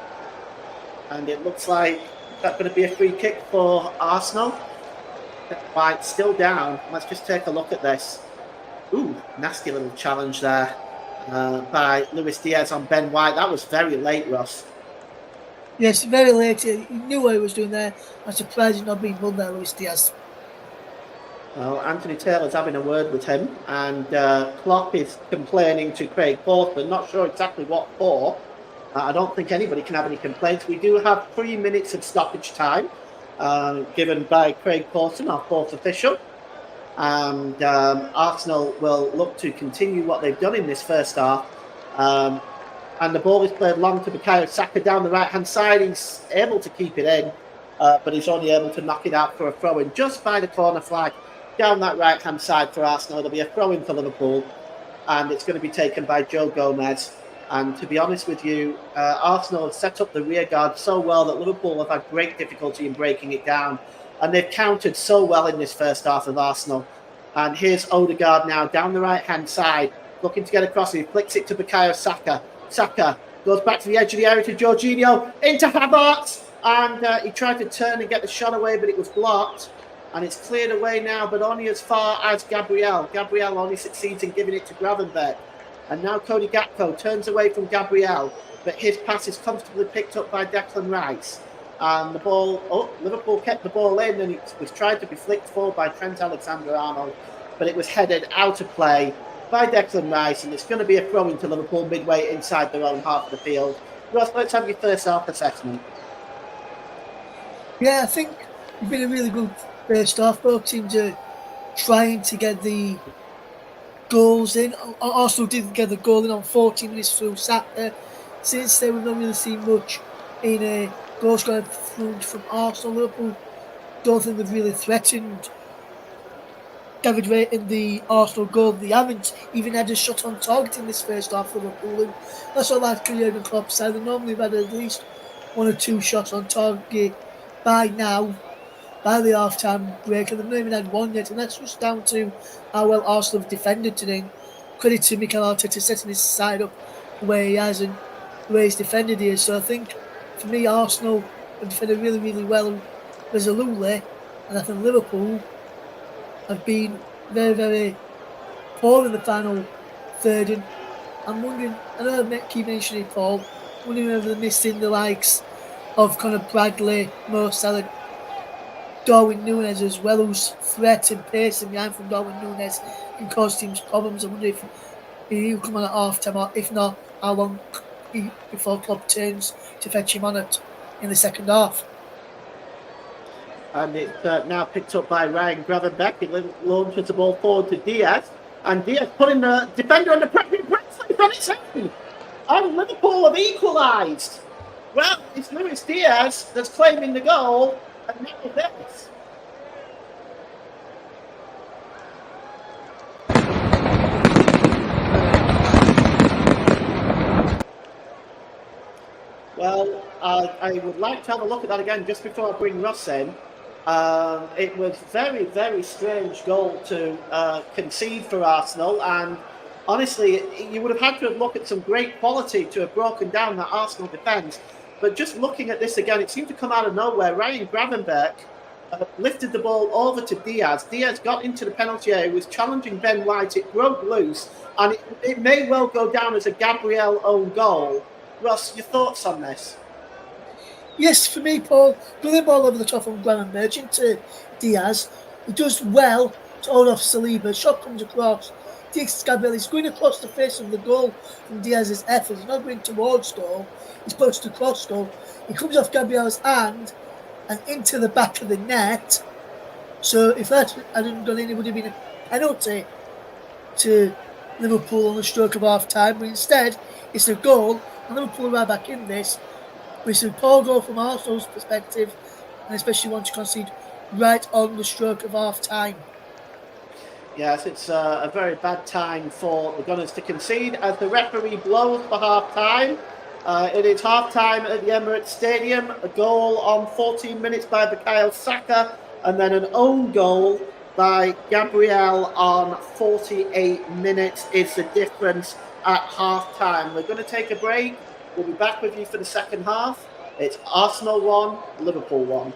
And it looks like that's going to be a free kick for Arsenal. Ben White still down. Let's just take a look at this. Ooh, nasty little challenge there by Luis Diaz on Ben White. That was very late, Ross. Yes, very late. He knew what he was doing there. I'm surprised he's not being done there, Luis Diaz. Well, Anthony Taylor's having a word with him, and Klopp is complaining to Craig Portman. Not sure exactly what for. I don't think anybody can have any complaints. We do have 3 minutes of stoppage time given by Craig Portman, our 4th official. And Arsenal will look to continue what they've done in this first half. And the ball is played long to Bukayo Saka down the right-hand side. He's able to keep it in, but he's only able to knock it out for a throw-in just by the corner flag down that right-hand side for Arsenal. There'll be a throw-in for Liverpool, and it's going to be taken by Joe Gomez. And to be honest with you, Arsenal have set up the rear guard so well that Liverpool have had great difficulty in breaking it down. And they've countered so well in this first half of Arsenal. And here's Odegaard now down the right-hand side, looking to get across. He flicks it to Bukayo Saka. Saka goes back to the edge of the area to Jorginho, into Havertz. And he tried to turn and get the shot away, but it was blocked. And it's cleared away now, but only as far as Gabriel. Gabriel only succeeds in giving it to Gravenberch. And now Cody Gakpo turns away from Gabriel, but his pass is comfortably picked up by Declan Rice. And the ball, Liverpool kept the ball in, and it was tried to be flicked forward by Trent Alexander-Arnold, but it was headed out of play by Declan Rice, and it's going to be a throw into Liverpool midway inside their own half of the field. Ross, let's have your first half assessment. Yeah, I think it's been a really good first half. Both teams are trying to get the goals in. Arsenal didn't get the goal in on 40 minutes through Saturday. Since then, we've not really seen much in a goal scoring front from Arsenal. Liverpool don't think they've really threatened David Ray in the Arsenal goal. They haven't even had a shot on target in this first half, Liverpool. And that's what like Jurgen Klopp said. They normally have had at least one or two shots on target by now, by the half-time break, and they've not even had one yet. And that's just down to how well Arsenal have defended today. And credit to Mikel Arteta setting his side up the way he has and the way he's defended here. So I think, for me, Arsenal have defended really, really well and resolutely. And I think Liverpool have been very, very poor in the final third. And I'm wondering, I know I keep mentioning Paul, wondering whether they're missing the likes of Conor Bradley, Mo Salah, Darwin Núñez as well, whose threat and pacing behind from Darwin Núñez can cause teams problems. I wonder if he'll come on at half time, or if not, how long before Klopp turns to fetch him on it in the second half. And it's now picked up by Ryan Gravenbeck. He launches the ball forward to Diaz. And Diaz putting the defender under pressure. Brentford on its own. And Liverpool have equalised. Well, it's Luis Diaz that's claiming the goal. And now this. Well, I would like to have a look at that again just before I bring Ross in. It was very, very strange goal to concede for Arsenal, and honestly, you would have had to have looked at some great quality to have broken down that Arsenal defence. But just looking at this again, it seemed to come out of nowhere. Ryan Gravenberch lifted the ball over to Diaz. Diaz got into the penalty area, was challenging Ben White. It broke loose, and it may well go down as a Gabriel own goal. Ross, your thoughts on this? Yes, for me, Paul, brilliant ball over the top from Gravenberch into Diaz. He does well to hold off Saliba. Shot comes across. Takes Gabriel. He's going across the face of the goal from Diaz's effort. He's not going towards goal. He's pushed across goal. He comes off Gabriel's hand and into the back of the net. So if that hadn't done, it would have been a penalty to Liverpool on the stroke of half time. But instead, it's a goal, and Liverpool are right back in this. Which is a poor goal from Arsenal's perspective, and especially want to concede right on the stroke of half time. Yes, it's a very bad time for the Gunners to concede as the referee blows for half time. It is half time at the Emirates Stadium. A goal on 14 minutes by Bukayo Saka, and then an own goal by Gabriel on 48 minutes is the difference at half time. We're going to take a break. We'll be back with you for the second half. It's Arsenal 1, Liverpool 1.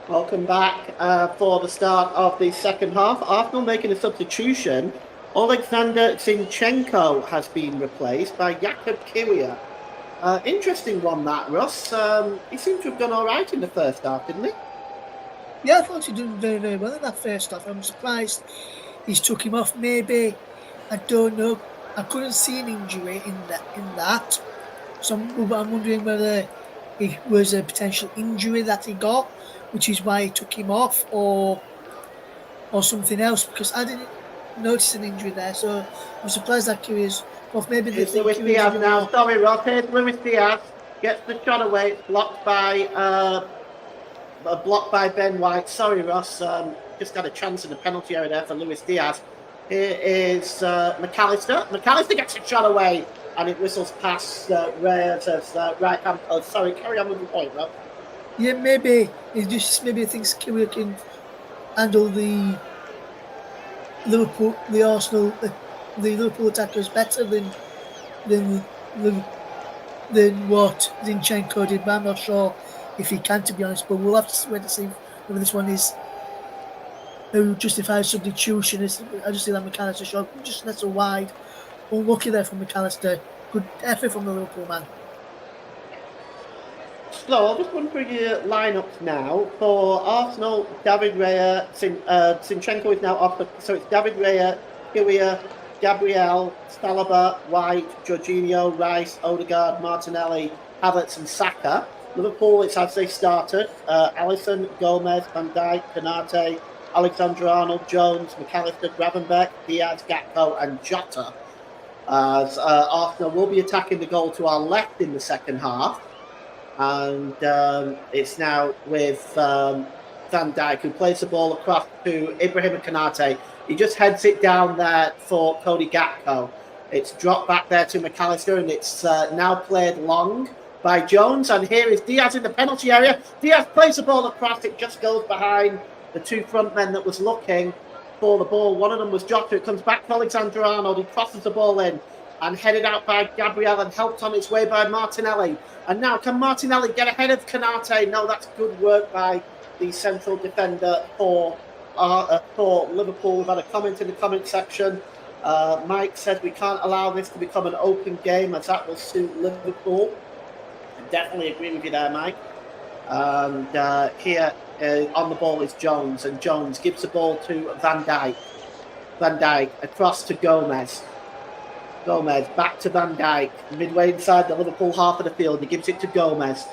Welcome back for the start of the second half. Arsenal making a substitution. Alexander Zinchenko has been replaced by Jakub Kiwior. Interesting one, that, Russ. He seemed to have done all right in the first half, didn't he? Yeah, I thought he did very, very well in that first half. I'm surprised he's took him off. Maybe, I don't know. I couldn't see an injury in that. So I'm wondering whether it was a potential injury that he got, which is why he took him off, or something else. Because I didn't notice an injury there, so I'm surprised that Kyrgios off. Maybe they Here's think Luis Kyrgios a Diaz bit now. more. Sorry, Ross. Here's Luis Diaz. Gets the shot away. It's blocked by Ben White. Sorry, Ross. Just had a chance in the penalty area there for Luis Diaz. Here is McAllister. McAllister gets a shot away, and it whistles past Reyes' right hand. Oh, sorry. Carry on with your point, Ross. Yeah, maybe he thinks Kyrgios can handle the Liverpool attackers better than than what Zinchenko did. But I'm not sure if he can, to be honest. But we'll have to wait to see whether this one is who justifies substitution. I just see that McAllister shot just that's a wide. Unlucky there from McAllister. Good effort from the Liverpool man. So I'll just run through your lineups now. For Arsenal, David Raya, Zinchenko is now off. So it's David Raya, Kiwior, Gabriel, Saliba, White, Jorginho, Rice, Odegaard, Martinelli, Havertz and Saka. Liverpool, it's as they started. Alisson, Gomez, Van Dijk, Konate, Alexander-Arnold, Jones, McAllister, Gravenberch, Diaz, Gakpo and Jota. As Arsenal will be attacking the goal to our left in the second half. And it's now with Van Dijk, who plays the ball across to Ibrahim Konate. He just heads it down there for Cody Gakpo. It's dropped back there to McAllister, and it's now played long by Jones. And here is Diaz in the penalty area. Diaz plays the ball across. It just goes behind the two front men that was looking for the ball. One of them was Jota. It comes back to Alexander-Arnold. He crosses the ball in and headed out by Gabriel and helped on its way by Martinelli. And now, can Martinelli get ahead of Konate? No, that's good work by the central defender for Liverpool. We've had a comment in the comment section. Mike says we can't allow this to become an open game as that will suit Liverpool. I definitely agree with you there, Mike. And here on the ball is Jones, and Jones gives the ball to Van Dijk. Van Dijk across to Gomez. Gomez back to Van Dijk, midway inside the Liverpool half of the field. He gives it to Gomez.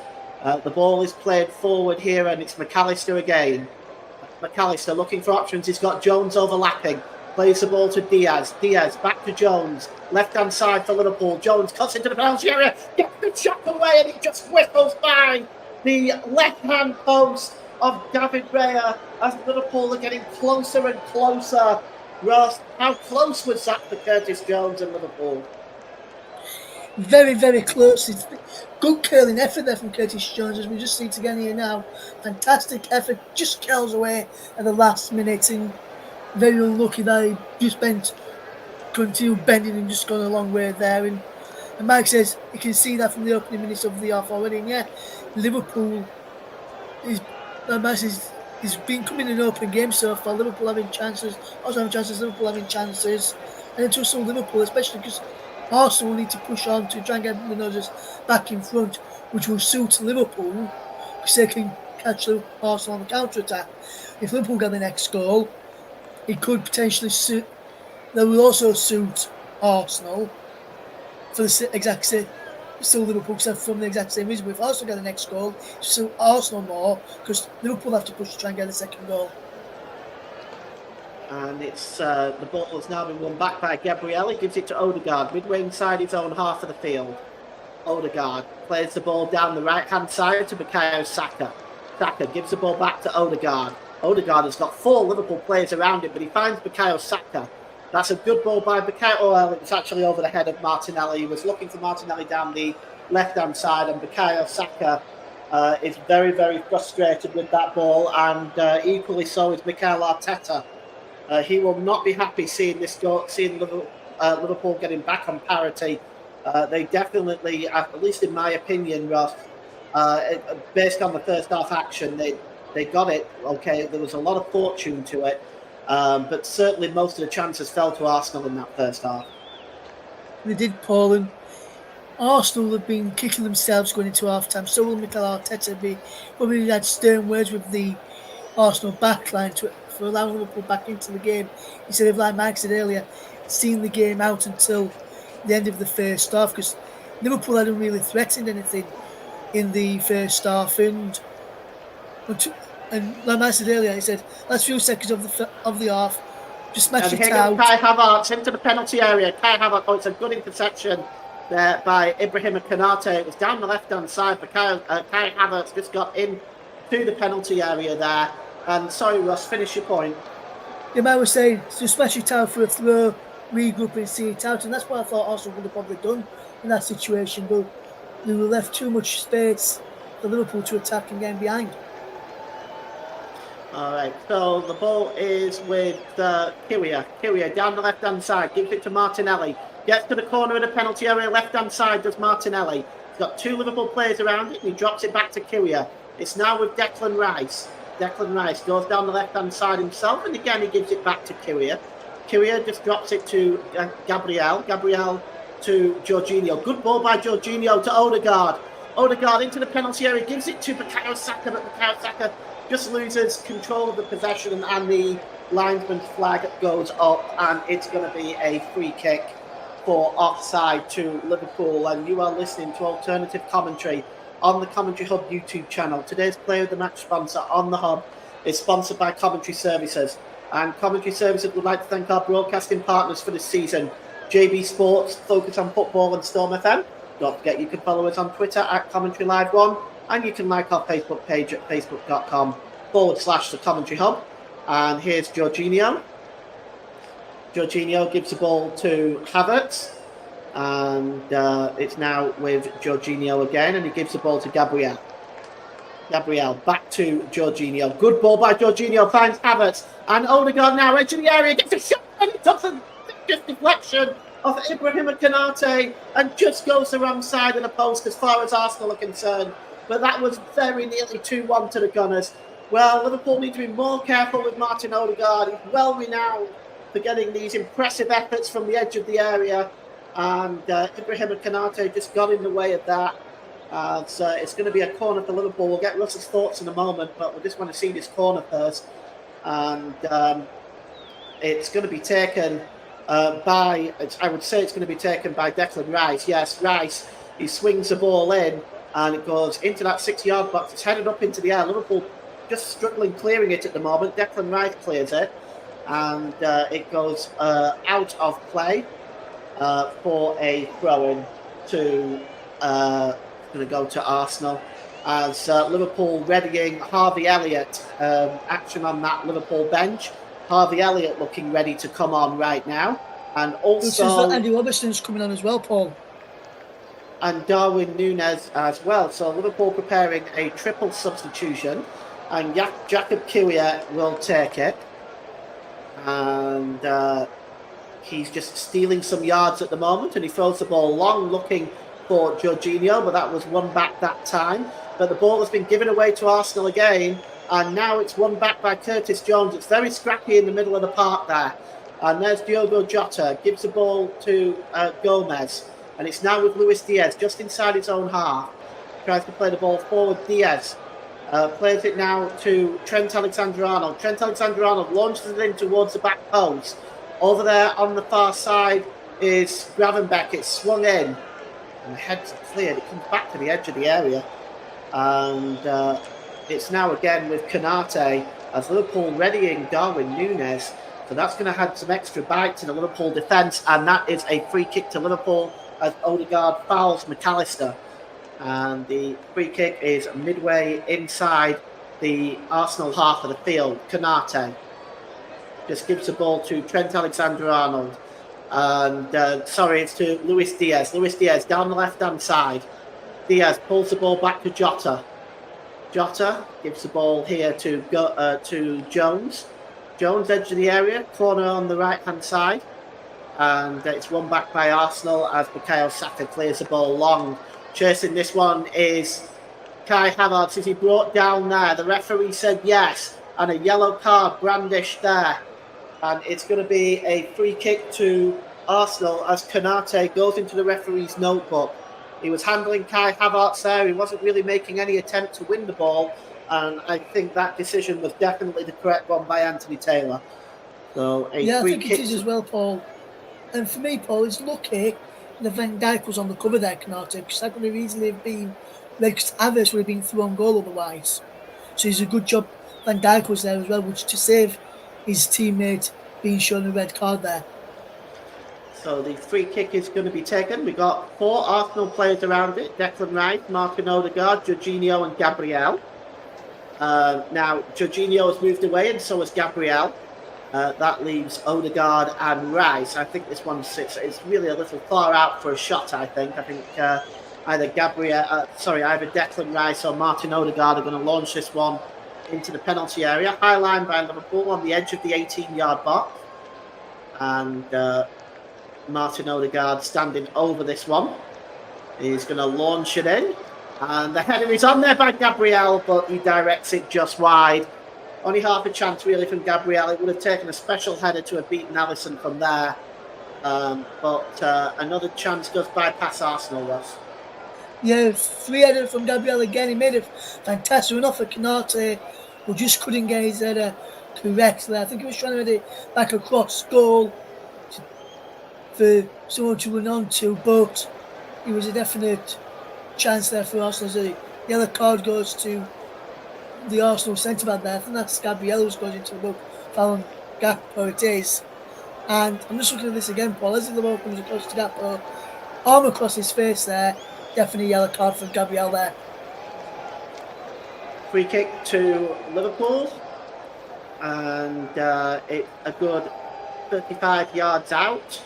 The ball is played forward here, and it's McAllister again. McAllister looking for options. He's got Jones overlapping. Plays the ball to Diaz. Diaz back to Jones. Left-hand side for Liverpool. Jones cuts into the penalty area. Gets the shot away, and it just whistles by the left-hand post of David Raya as Liverpool are getting closer and closer. Ross, how close was that for Curtis Jones and Liverpool? Very, very close. It's good curling effort there from Curtis Jones, as we just see again here now. Fantastic effort, just curls away at the last minute, and very unlucky that he just continued bending and just gone a long way there. And Mike says you can see that from the opening minutes of the half already. And yeah, Liverpool it's been coming in an open game so far. Liverpool having chances, Liverpool having chances. And it's also Liverpool, especially because Arsenal will need to push on to try and get the noses back in front, which will suit Liverpool because they can catch Arsenal on the counter-attack. If Liverpool get the next goal, it could potentially suit. That will also suit Arsenal for the exact same. Still Liverpool from the exact same reason. But if Arsenal get the next goal, suit Arsenal more because Liverpool have to push to try and get the second goal. And it's the ball has now been won back by Gabriel. He gives it to Odegaard, midway inside his own half of the field. Odegaard plays the ball down the right-hand side to Bukayo Saka. Saka gives the ball back to Odegaard. Odegaard has got 4 Liverpool players around him, but he finds Bukayo Saka. That's a good ball by Bukayo. Oh, well, it's actually over the head of Martinelli. He was looking for Martinelli down the left-hand side, and Bukayo Saka is very, very frustrated with that ball, and equally so is Mikel Arteta. He will not be happy seeing Liverpool getting back on parity. They definitely, at least in my opinion, Ross, based on the first half action, they got it. Okay, there was a lot of fortune to it, but certainly most of the chances fell to Arsenal in that first half. They did, Paul, and Arsenal have been kicking themselves going into half time. So will Mikel Arteta be. Probably had stern words with the Arsenal backline for allowing Liverpool back into the game instead of, like Mike said earlier, seeing the game out until the end of the first half, because Liverpool hadn't really threatened anything in the first half, and like I said earlier, he said last few seconds of the half, just smash And it here goes out. Kai Havertz into the penalty area. Kai Havertz, it's a good interception there by Ibrahim Konate. It was down the left-hand side, but Kai Havertz just got in to the penalty area there. And sorry, Russ, finish your point. The man was saying to smash it out for a throw, regroup and see it out, and that's what I thought Arsenal would have probably done in that situation, but we were left too much space for Liverpool to attack and get behind. All right, so the ball is with Kyria. Kyria down the left-hand side, gives it to Martinelli. Gets to the corner of the penalty area, left-hand side does Martinelli. He's got two Liverpool players around it, and he drops it back to Kyria. It's now with Declan Rice. Declan Rice goes down the left-hand side himself, and again he gives it back to Kyria. Kyria just drops it to Gabriel. Gabriel to Jorginho. Good ball by Jorginho to Odegaard. Odegaard into the penalty area, gives it to Bukayo Saka, but Bukayo Saka just loses control of the possession, and the linesman's flag goes up, and it's going to be a free kick for offside to Liverpool. And you are listening to alternative commentary on the Commentary Hub YouTube channel. Today's Player of the Match sponsor on the Hub is sponsored by Commentary Services, and Commentary Services would like to thank our broadcasting partners for this season: JB Sports, Focus on Football, and Storm FM. Don't forget you can follow us on Twitter at Commentary Live 1, and you can like our Facebook page at facebook.com/The Commentary Hub. And here's Jorginho. Jorginho gives the ball to Havertz, and it's now with Jorginho again, and he gives the ball to Gabriel. Gabriel back to Jorginho. Good ball by Jorginho, finds Havertz, and Odegaard now edge of the area, gets a shot, and it doesn't. Just deflection of Ibrahim Konate, and just goes the wrong side of the post as far as Arsenal are concerned. But that was very nearly 2-1 to the Gunners. Well, Liverpool need to be more careful with Martin Odegaard. He's well renowned for getting these impressive efforts from the edge of the area, and Ibrahim Konate just got in the way of that. So it's going to be a corner for Liverpool. We'll get Russ's thoughts in a moment, but we just want to see this corner first. And it's going to be taken I would say it's going to be taken by Declan Rice. Yes, Rice, he swings the ball in, and it goes into that 6-yard box. It's headed up into the air. Liverpool just struggling clearing it at the moment. Declan Rice clears it, and it goes out of play for a throw-in to going to go to Arsenal, as Liverpool readying Harvey Elliott. Action on that Liverpool bench. Harvey Elliott looking ready to come on right now, and also Andy Robertson's coming on as well, Paul, and Darwin Núñez as well. So Liverpool preparing a triple substitution, and Jacob Kyria will take it, and he's just stealing some yards at the moment, and he throws the ball long, looking for Jorginho, but that was one back that time. But the ball has been given away to Arsenal again, and now it's won back by Curtis Jones. It's very scrappy in the middle of the park there. And there's Diogo Jota, gives the ball to Gomez. And it's now with Luis Diaz, just inside his own half. Tries to play the ball forward. Diaz plays it now to Trent Alexander-Arnold. Trent Alexander-Arnold launches it in towards the back post. Over there on the far side is Gravenberch. It's swung in, and the head's cleared. It comes back to the edge of the area. And it's now again with Konate, as Liverpool readying Darwin Núñez. So that's going to add some extra bite to the Liverpool defence, and that is a free kick to Liverpool as Odegaard fouls McAllister. And the free kick is midway inside the Arsenal half of the field. Konate just gives the ball to Trent Alexander-Arnold. And it's to Luis Diaz. Luis Diaz down the left-hand side. Diaz pulls the ball back to Jota. Jota gives the ball here to Jones. Jones edge of the area, corner on the right-hand side. And it's won back by Arsenal as Bukayo Saka clears the ball long. Chasing this one is Kai Havertz is he brought down there. The referee said yes, and a yellow card brandished there. And it's going to be a free kick to Arsenal as Konate goes into the referee's notebook. He was handling Kai Havertz there. He wasn't really making any attempt to win the ball. And I think that decision was definitely the correct one by Anthony Taylor. So I think it is as well, Paul. And for me, Paul, it's lucky that Van Dijk was on the cover there, Konate, because that could have easily have been, like, Havertz would have been through on goal otherwise. So it's a good job Van Dijk was there as well, which to save his teammate being shown a red card there. So the free kick is going to be taken. We've got 4 Arsenal players around it. Declan Rice, Martin Odegaard, Jorginho and Gabriel. Now, Jorginho has moved away and so has Gabriel. That leaves Odegaard and Rice. I think this one sits. It's really a little far out for a shot, I think. Either Declan Rice or Martin Odegaard are going to launch this one into the penalty area. High line by Liverpool on the edge of the 18-yard box. And Martin Odegaard standing over this one. He's going to launch it in. And the header is on there by Gabriel, but he directs it just wide. Only half a chance really from Gabriel. It would have taken a special header to have beaten Alisson from there. But another chance goes bypass Arsenal, Ross. Yeah, free header from Gabriel again. He made a fantastic run off at Konate, who just couldn't get his header correctly. I think he was trying to head it back across goal for someone to run on to, but it was a definite chance there for Arsenal. The yellow card goes to the Arsenal centre-back there. I think that's Gabriel who's going into the book, following Gakpo it is. And I'm just looking at this again, Paul. As the ball comes across to Gakpo, arm across his face there, definitely yellow card from Gabriel there. Free kick to Liverpool, and it's a good 35 yards out.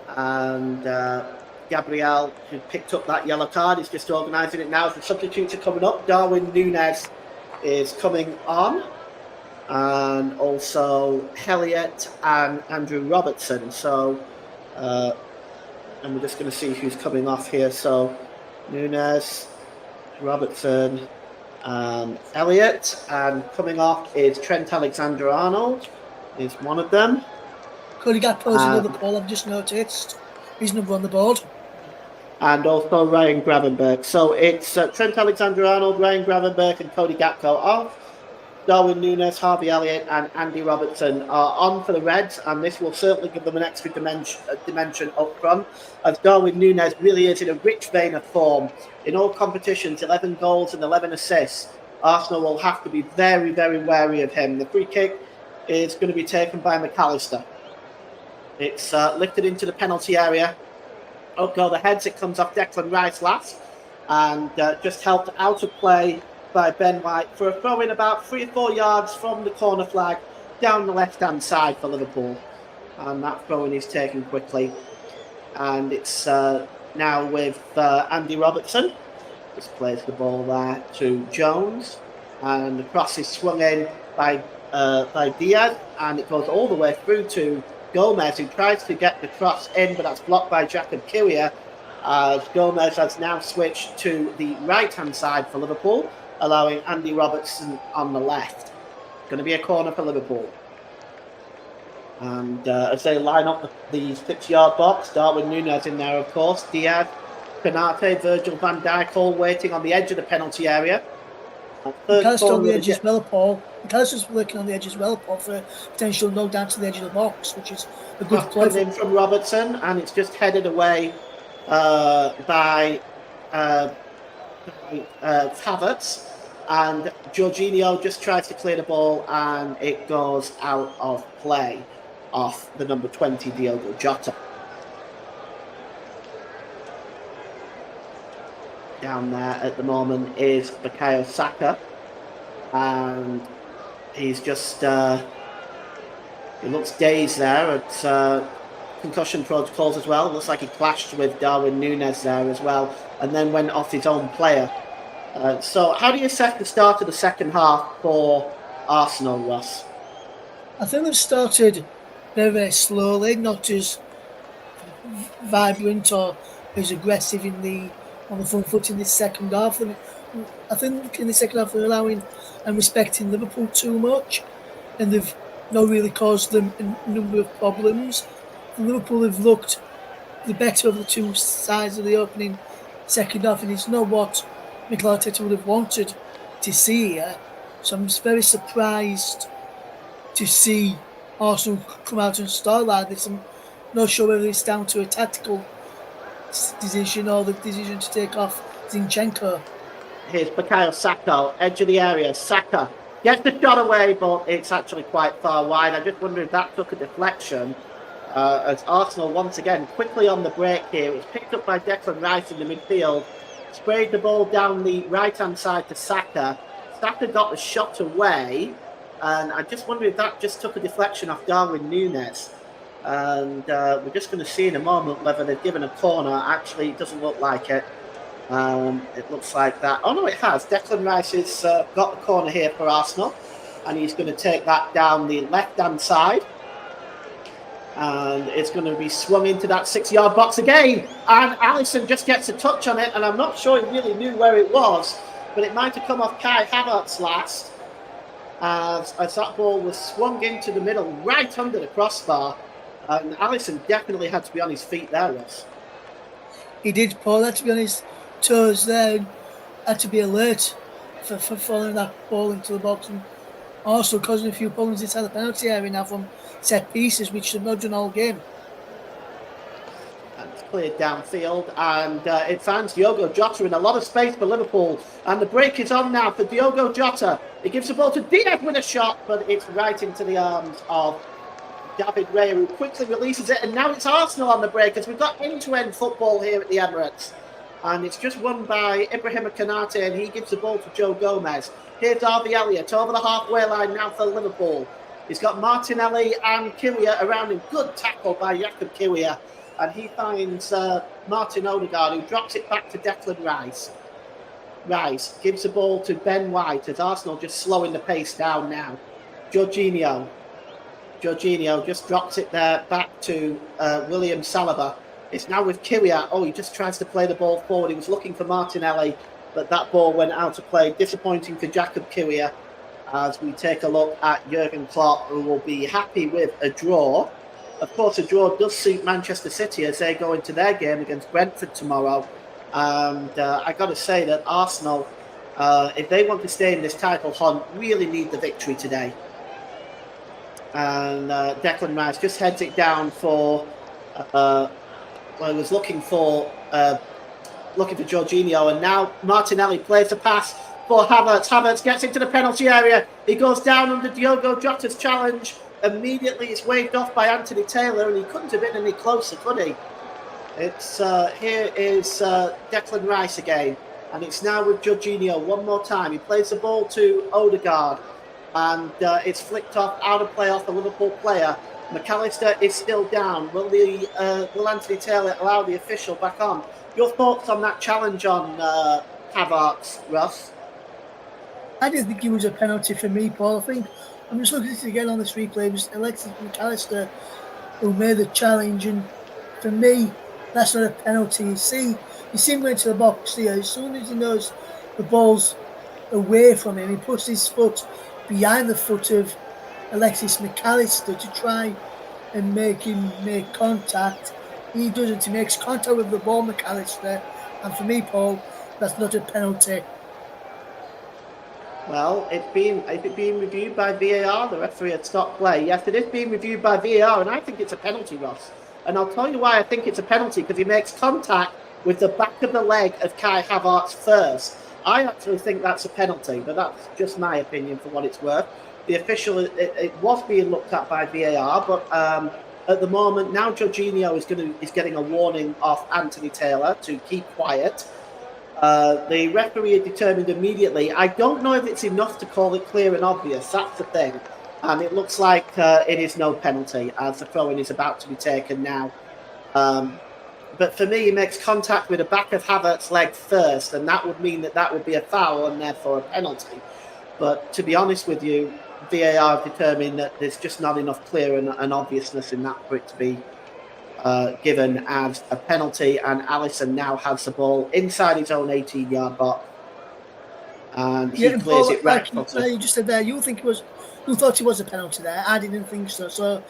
And Gabriel, who picked up that yellow card, is just organising it now. The substitutes are coming up. Darwin Núñez is coming on, and also Elliott and Andrew Robertson. So, and we're just going to see who's coming off here. So, Núñez, Robertson, and Elliott, and coming off is Trent Alexander-Arnold. Is one of them. Cody Gakpo is another Paul. I've just noticed his number on the board. And also Ryan Gravenberch. So it's Trent Alexander-Arnold, Ryan Gravenberch, and Cody Gakpo off. Darwin Núñez, Harvey Elliott, and Andy Robertson are on for the Reds, and this will certainly give them an extra dimension up front, as Darwin Núñez really is in a rich vein of form. In all competitions, 11 goals and 11 assists. Arsenal will have to be very, very wary of him. The free kick is going to be taken by McAllister. It's lifted into the penalty area. Up go the heads. It comes off Declan Rice last, and just helped out of play by Ben White for a throw in about 3 or 4 yards from the corner flag down the left-hand side for Liverpool. And that throw in is taken quickly. And it's now with Andy Robertson. Just plays the ball there to Jones, and the cross is swung in by Diaz, and it goes all the way through to Gomez, who tries to get the cross in, but that's blocked by Jacob Kiwior, as Gomez has now switched to the right-hand side for Liverpool, allowing Andy Robertson on the left. Going to be a corner for Liverpool. And as they line up the 6-yard box, Darwin Núñez in there, of course, Diaz, Konate, Virgil van Dijk, all waiting on the edge of the penalty area. McAllister on the edge as well, Paul. McAllister's working on the edge as well, Paul, for potential knock down to the edge of the box, which is a good play. In from Robertson, and it's just headed away by Havertz, and Jorginho just tries to clear the ball, and it goes out of play off the number 20, Diogo Jota. Down there at the moment is Bukayo Saka, and he's just he looks dazed there at concussion protocols as well. It looks like he clashed with Darwin Núñez there as well, and then went off his own player. So how do you assess the start of the second half for Arsenal, Ross? I think they've started very, very slowly, not as vibrant or as aggressive on the front foot in this second half. I think in the second half they're allowing and respecting Liverpool too much, and they've not really caused them a number of problems. Liverpool have looked the better of the two sides of the opening second half, and it's not what Mikel Arteta would have wanted to see here. So I'm just very surprised to see Arsenal come out and start like this. I'm not sure whether it's down to a tactical decision or the decision to take off Zinchenko. Here's Bukayo Saka, edge of the area. Saka gets the shot away, but it's actually quite far wide. I just wonder if that took a deflection. As Arsenal once again quickly on the break here. It was picked up by Declan Rice in the midfield. Sprayed the ball down the right-hand side to Saka. Saka got the shot away. And I just wonder if that just took a deflection off Darwin Núñez. And we're just going to see in a moment whether they've given a corner. Actually, it doesn't look like it. It looks like that. Oh, no, it has. Declan Rice has got the corner here for Arsenal. And he's going to take that down the left-hand side. And it's going to be swung into that 6-yard box again. And Alisson just gets a touch on it. And I'm not sure he really knew where it was. But it might have come off Kai Havertz last. As that ball was swung into the middle, right under the crossbar. And Alisson definitely had to be on his feet there, Ross. He did, Paul. Had to be on his toes there. And had to be alert for following that ball into the box. And also causing a few problems inside the penalty area now from set pieces, which they've not done all game. And it's cleared downfield, and it finds Diogo Jota in a lot of space for Liverpool. And the break is on now for Diogo Jota. He gives the ball to Diaz with a shot, but it's right into the arms of David Raya, who quickly releases it. And now it's Arsenal on the break, as we've got end-to-end football here at the Emirates. And it's just won by Ibrahim Konate, and he gives the ball to Joe Gomez. Here's Harvey Elliott over the halfway line now for Liverpool. He's got Martinelli and Kiwior around him. Good tackle by Jakub Kiwior. And he finds Martin Odegaard, who drops it back to Declan Rice. Rice gives the ball to Ben White, as Arsenal just slowing the pace down now. Jorginho just drops it there back to William Saliba. It's now with Kiwior. Oh, he just tries to play the ball forward. He was looking for Martinelli, but that ball went out of play. Disappointing for Jakub Kiwior, as we take a look at Jurgen Klopp, who will be happy with a draw. Of course, a draw does suit Manchester City as they go into their game against Brentford tomorrow. And I got to say that Arsenal, if they want to stay in this title hunt, really need the victory today. And Declan Rice just heads it down for... he was looking for Jorginho, and now Martinelli plays the pass for Havertz. Havertz gets into the penalty area. He goes down under Diogo Jota's challenge. Immediately it's waved off by Anthony Taylor, and he couldn't have been any closer, could he? It's here is Declan Rice again, and it's now with Jorginho one more time. He plays the ball to Odegaard, and it's flicked off out of play off the Liverpool player. McAllister is still down. Will Anthony Taylor allow the official back on? Your thoughts on that challenge on Havertz, Russ? I didn't think it was a penalty for me, Paul. I think I'm just looking at it again on this replay. It was Alexis McAllister who made the challenge, and for me, that's not a penalty. You see him going to the box here. As soon as he knows the ball's away from him, he puts his foot behind the foot of Alexis McAllister to try and make him make contact. He doesn't. He makes contact with the ball, McAllister. And for me, Paul, that's not a penalty. Well, is it being reviewed by VAR? The referee had stopped play. Yes, it is being reviewed by VAR, and I think it's a penalty, Ross. And I'll tell you why I think it's a penalty, because he makes contact with the back of the leg of Kai Havertz first. I actually think that's a penalty, but that's just my opinion for what it's worth. The official, it was being looked at by VAR, but at the moment, now Jorginho is getting a warning off Anthony Taylor to keep quiet. The referee had determined immediately. I don't know if it's enough to call it clear and obvious. That's the thing. And it looks like it is no penalty, as the throw-in is about to be taken now. But for me, he makes contact with the back of Havertz's leg first, and that would mean that would be a foul and therefore a penalty. But to be honest with you, VAR determined that there's just not enough clear and obviousness in that for it to be given as a penalty, and Alisson now has the ball inside his own 18-yard box. and he Yeah, and clears Paul, it like right-footed. you just said there, you thought it was a penalty there. I didn't think so. So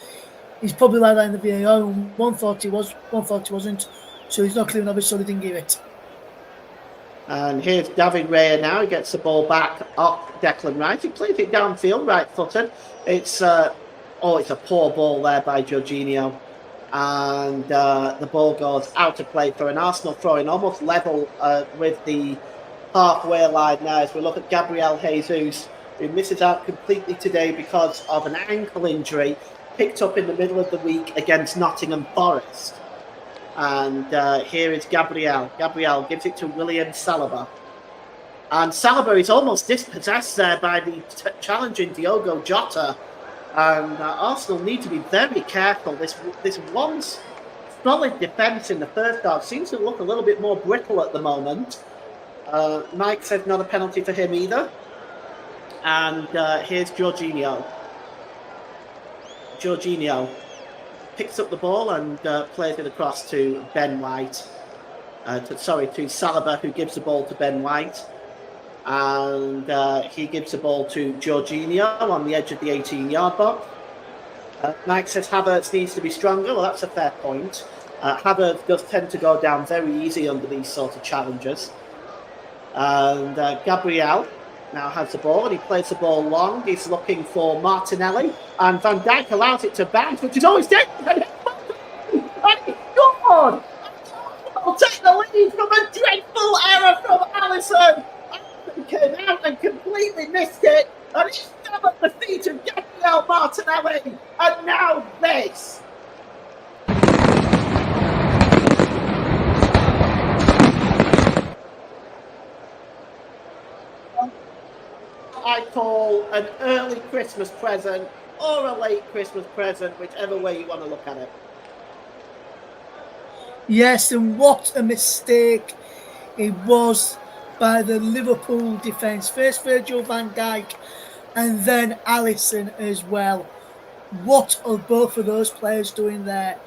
he's probably like that in the VAR. And one thought he was, one thought he wasn't. So he's not clear enough, so they didn't give it. And here's David Raya now. He gets the ball back off Declan Rice. He plays it downfield, right-footed. It's a poor ball there by Jorginho. And the ball goes out of play for an Arsenal throw-in, almost level with the halfway line now. As we look at Gabriel Jesus, who misses out completely today because of an ankle injury picked up in the middle of the week against Nottingham Forest. And here is Gabriel. Gabriel gives it to William Saliba. And Saliba is almost dispossessed there by the challenging Diogo Jota. And Arsenal need to be very careful. This once solid defence in the first half seems to look a little bit more brittle at the moment. Mike said not a penalty for him either. And here's Jorginho. Jorginho picks up the ball and plays it across to Ben White. To Saliba, who gives the ball to Ben White. And he gives the ball to Jorginho on the edge of the 18-yard box. Mike says Havertz needs to be stronger. Well, that's a fair point. Havertz does tend to go down very easy under these sort of challenges. And Gabriel now has the ball and he plays the ball long. He's looking for Martinelli. And Van Dijk allows it to bounce, which is always dangerous. And he scored! I'll take the lead from a dreadful error from Alisson. Alisson came out and completely missed it. And it fell at the feet of Gabriel Martinelli. And now this. I call an early Christmas present or a late Christmas present, whichever way you want to look at it. Yes, and what a mistake it was by the Liverpool defence. First Virgil van Dijk and then Alisson as well. What are both of those players doing there?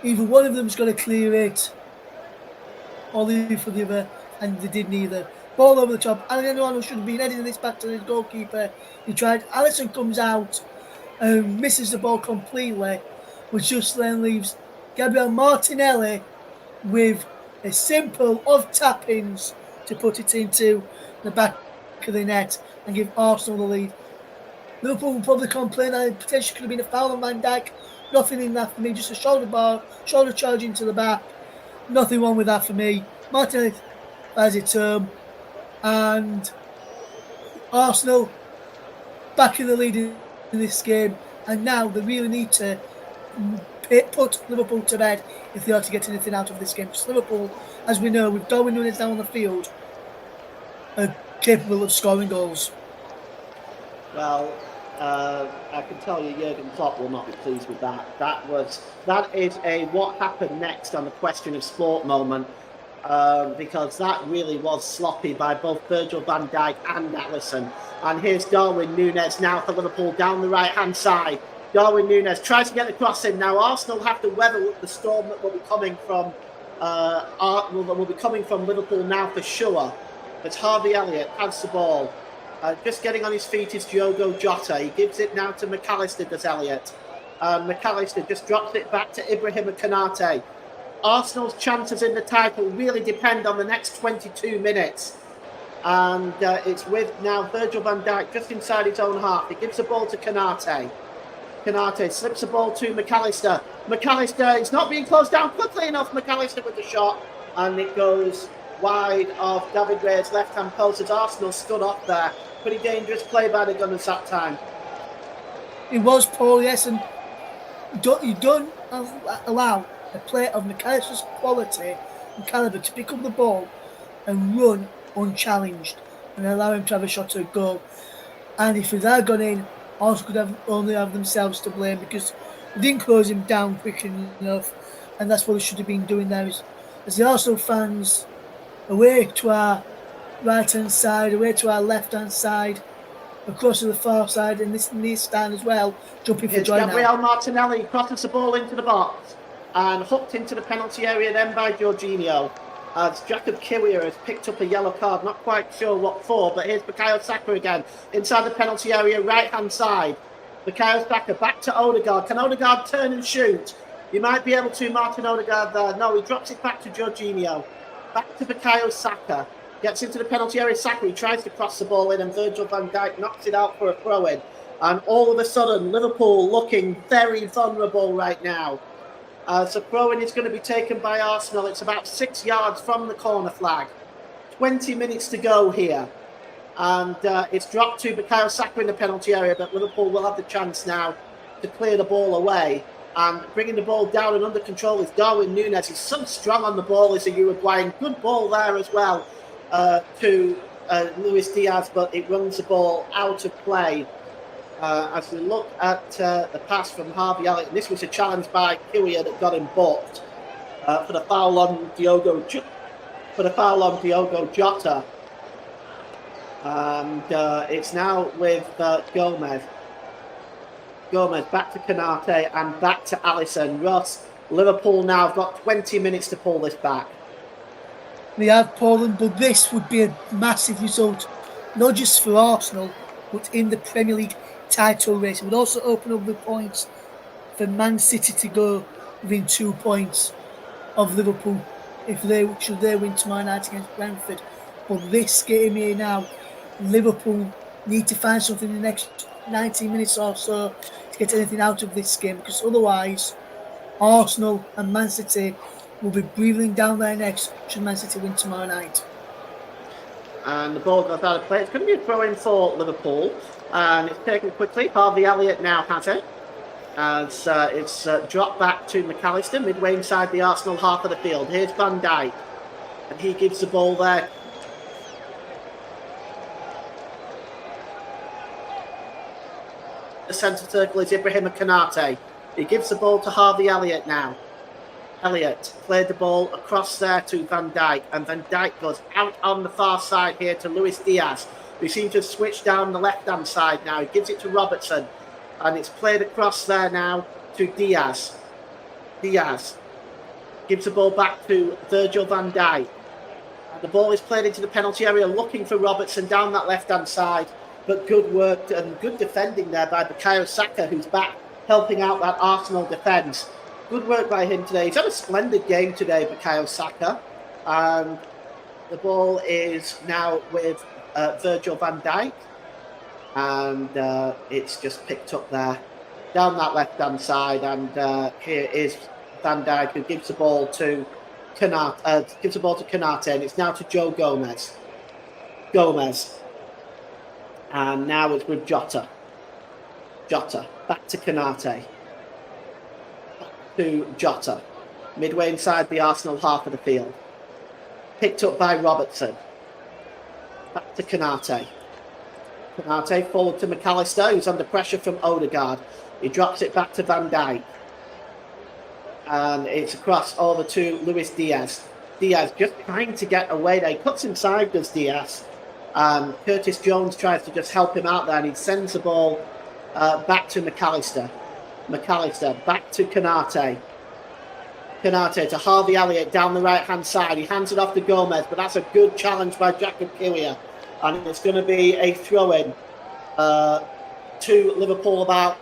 Either one of them's got to clear it or leave it for the other, and they did neither. Ball over the top. And anyone who should have been heading this back to the goalkeeper, he tried. Alisson comes out and misses the ball completely, which just then leaves Gabriel Martinelli with a simple of tap-ins to put it into the back of the net and give Arsenal the lead. Liverpool will probably complain that it potentially could have been a foul on Van Dijk. Nothing in that for me, just a shoulder charge into the back. Nothing wrong with that for me. Martinelli has its and Arsenal back in the lead in this game, and now they really need to put Liverpool to bed if they are to get anything out of this game. Because Liverpool, as we know, with Darwin Núñez down on the field, are capable of scoring goals. Well, I can tell you Jurgen Klopp will not be pleased with that. That is a what happened next on the question of sport moment. Because that really was sloppy by both Virgil van Dijk and Alisson. And here's Darwin Núñez now for Liverpool down the right-hand side. Darwin Núñez tries to get the cross in. Now Arsenal have to weather the storm that will be coming from Liverpool now for sure. But Harvey Elliott has the ball. Just getting on his feet is Diogo Jota. He gives it now to McAllister, does Elliott. McAllister just drops it back to Ibrahim Konate. Arsenal's chances in the title really depend on the next 22 minutes. And it's with now Virgil van Dijk just inside his own half. He gives the ball to Konate. Konate slips the ball to McAllister. McAllister is not being closed down quickly enough. McAllister with the shot. And it goes wide of David Raya's left-hand post as Arsenal stood off there. Pretty dangerous play by the Gunners that time. It was Paul, yes. And you don't allow a player of McAllister's quality and calibre to pick up the ball and run unchallenged and allow him to have a shot at goal. And if it had gone in, Arsenal could only have themselves to blame because they didn't close him down quick enough, and that's what they should have been doing there. As the Arsenal fans, away to our right-hand side, away to our left-hand side, across to the far side, and this near stand as well, jumping for joy now. Gabriel Martinelli crosses the ball into the box and hooked into the penalty area then by Jorginho. as Jacob Kiwior has picked up a yellow card, not quite sure what for, but here's Bukayo Saka again, inside the penalty area, right-hand side. Bukayo Saka back to Odegaard. Can Odegaard turn and shoot? You might be able to, Martin Odegaard there. No, he drops it back to Jorginho. Back to Bukayo Saka. Gets into the penalty area, Saka, he tries to cross the ball in, and Virgil van Dijk knocks it out for a throw-in. And all of a sudden, Liverpool looking very vulnerable right now. So throw-in is going to be taken by Arsenal. It's about 6 yards from the corner flag. 20 minutes to go here. And it's dropped to Bukayo Saka in the penalty area, but Liverpool will have the chance now to clear the ball away. And bringing the ball down and under control is Darwin Núñez. He's so strong on the ball as a Uruguayan. Good ball there as well to Luis Diaz, but it runs the ball out of play. As we look at the pass from Harvey Elliott, and this was a challenge by Kiwior that got him booked for the foul on Diogo Jota. And it's now with Gomez. Gomez back to Konate and back to Alisson. Ross, Liverpool now have got 20 minutes to pull this back. They have, Poland, but this would be a massive result, not just for Arsenal, but in the Premier League title race. It would also open up the points for Man City to go within 2 points of Liverpool if they win tomorrow night against Brentford. But this game here now, Liverpool need to find something in the next 90 minutes or so to get anything out of this game, because otherwise Arsenal and Man City will be breathing down their necks should Man City win tomorrow night. And the ball goes out of play. It's going to be a throw-in for Liverpool, and it's taken quickly. Harvey Elliott now has it, as it's dropped back to McAllister, midway inside the Arsenal half of the field. Here's Van Dijk, and he gives the ball there. The centre circle is Ibrahima Konate. He gives the ball to Harvey Elliott now. Elliott played the ball across there to Van Dijk, and Van Dijk goes out on the far side here to Luis Diaz, who seems to have switched down the left-hand side now. He gives it to Robertson, and it's played across there now to Diaz. Diaz gives the ball back to Virgil van Dijk. And the ball is played into the penalty area, looking for Robertson down that left-hand side. But good work and good defending there by Bukayo Saka, who's back helping out that Arsenal defence. Good work by him today. He's had a splendid game today, Bukayo Saka. And the ball is now with Virgil van Dijk. And it's just picked up there down that left-hand side. And here is Van Dijk, who gives the ball to Konate. And it's now to Joe Gomez. And now it's with Jota. Back to Konate. Back to Jota. Midway inside the Arsenal half of the field. Picked up by Robertson. Back to Konate. Konate forward to McAllister, who's under pressure from Odegaard. He drops it back to Van Dijk. And it's across over to Luis Diaz. Diaz just trying to get away there. He cuts inside, does Diaz. And Curtis Jones tries to just help him out there, and he sends the ball back to McAllister. McAllister back to Konate. Konate to Harvey Elliott down the right-hand side. He hands it off to Gomez, but that's a good challenge by Jacob Kiwior. And it's going to be a throw-in to Liverpool about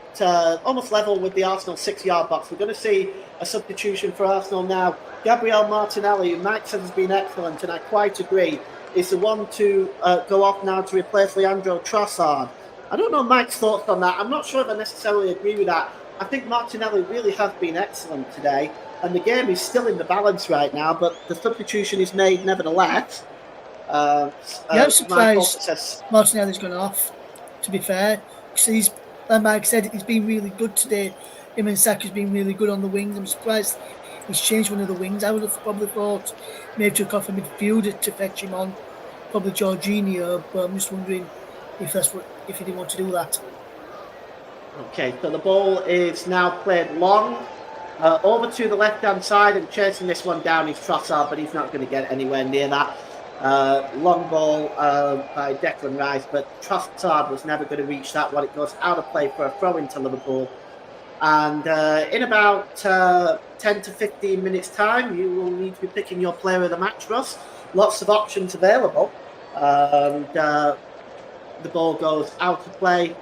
almost level with the Arsenal 6-yard box. We're going to see a substitution for Arsenal now. Gabriel Martinelli, who Mike says has been excellent, and I quite agree, is the one to go off now to replace Leandro Trossard. I don't know Mike's thoughts on that. I'm not sure if I necessarily agree with that. I think Martinelli really has been excellent today, and the game is still in the balance right now, but the substitution is made nevertheless. I'm surprised Martinelli's gone off, to be fair. Because like Mike said, he's been really good today. Him and Saka's been really good on the wings. I'm surprised he's changed one of the wings. I would have probably thought maybe took off a midfielder to fetch him on, probably Jorginho, but I'm just wondering if he didn't want to do that. Okay, so the ball is now played long over to the left-hand side, and chasing this one down is Trossard, but he's not going to get anywhere near that. Long ball by Declan Rice, but Trossard was never going to reach that one. It goes out of play for a throw into Liverpool. And in about 10 to 15 minutes time, you will need to be picking your player of the match, Russ. Lots of options available. And the ball goes out of play,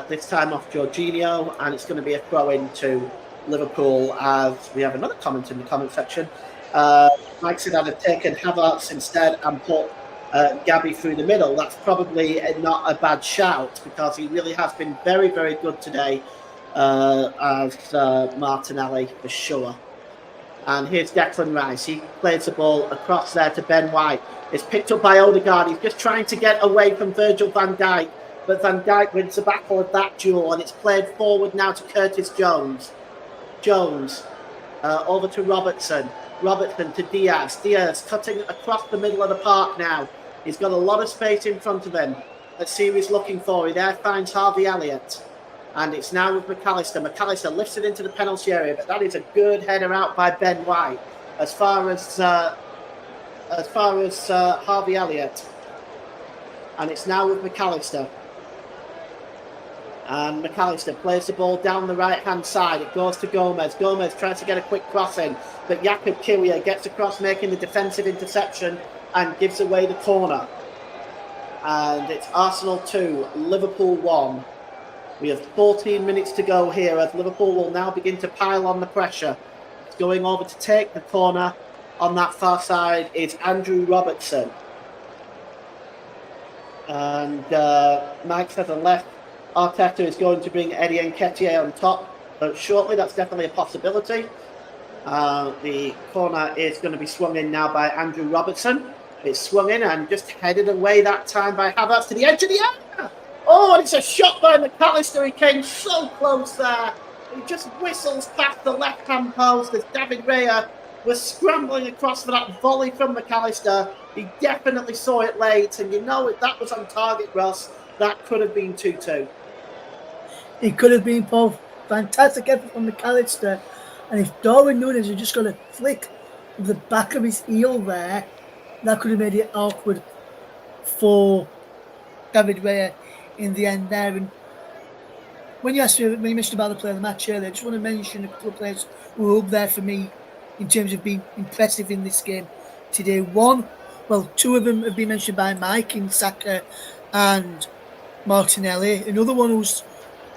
this time off Jorginho, and it's going to be a throw-in to Liverpool, as we have another comment in the comment section. Mike said I'd have taken Havertz instead and put Gabby through the middle. That's probably not a bad shout, because he really has been very, very good today, as Martinelli, for sure. And here's Declan Rice. He plays the ball across there to Ben White. It's picked up by Odegaard. He's just trying to get away from Virgil van Dijk, but Van Dijk wins the battle of that duel, and it's played forward now to Curtis Jones. Over to Robertson. Robertson to Diaz. Diaz cutting across the middle of the park now. He's got a lot of space in front of him. Let's see who he's looking for. He there finds Harvey Elliott. And it's now with McAllister. McAllister lifts it into the penalty area, but that is a good header out by Ben White. As far as Harvey Elliott. And it's now with McAllister. And McAllister plays the ball down the right-hand side. It goes to Gomez. Gomez tries to get a quick cross in, but Jakub Kiwior gets across, making the defensive interception and gives away the corner. And it's Arsenal 2, Liverpool 1. We have 14 minutes to go here, as Liverpool will now begin to pile on the pressure. It's going over to take the corner. On that far side is Andrew Robertson. And Mike says on left, Arteta is going to bring Eddie Nketiah on top shortly. That's definitely a possibility. The corner is going to be swung in now by Andrew Robertson. It's swung in and just headed away that time by Havertz to the edge of the area. Oh, and it's a shot by McAllister. He came so close there. He just whistles past the left-hand post as David Raya was scrambling across for that volley from McAllister. He definitely saw it late, and you know, if that was on target, Ross, that could have been 2-2. It could have been, Paul. Fantastic effort from McAllister. And if Darwin Núñez had just got a flick of the back of his heel there, that could have made it awkward for David Raya in the end there. And when you mentioned about the player of the match earlier, I just want to mention a couple of players who were up there for me in terms of being impressive in this game today. Two of them have been mentioned by Mike, in Saka and Martinelli. Another one who's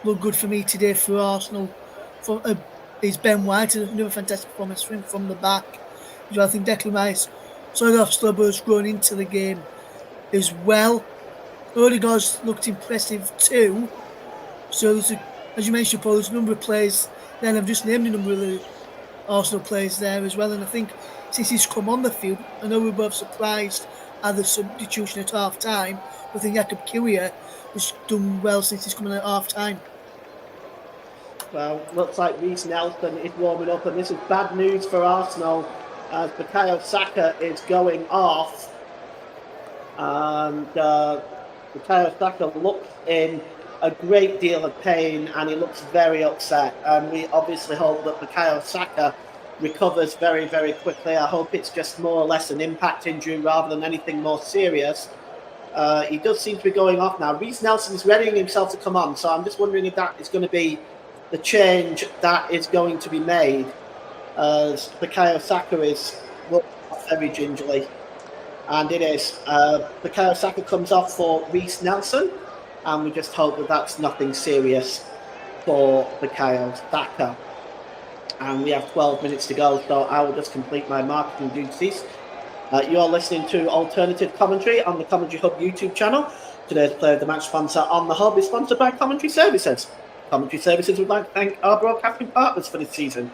looked good for me today for Arsenal is Ben White. Another fantastic performance from the back. I think Declan Rice started off slow, but has grown into the game as well. Odegaard's looked impressive too. So as you mentioned, Paul, there's a number of players. Then I've just named a number of the Arsenal players there as well. And I think since he's come on the field, I know we're both surprised at the substitution at half time. I think Jakub Kiwior has done well since he's coming at half time. Well, looks like Reece Nelson is warming up, and this is bad news for Arsenal as Bukayo Saka is going off. And Bukayo Saka looks in a great deal of pain, and he looks very upset. And we obviously hope that Bukayo Saka recovers very, very quickly. I hope it's just more or less an impact injury rather than anything more serious. He does seem to be going off now. Reece Nelson is readying himself to come on, so I'm just wondering if that is going to be the change that is going to be made, as Bukayo Saka is off very gingerly. And it is. Bukayo Saka comes off for Reece Nelson, and we just hope that that's nothing serious for Bukayo Saka. And we have 12 minutes to go, so I will just complete my marketing duties. You're listening to Alternative Commentary on the Commentary Hub YouTube channel. Today's Player of the Match sponsor on the Hub is sponsored by Commentary Services. Commentary Services would like to thank our broadcasting partners for this season.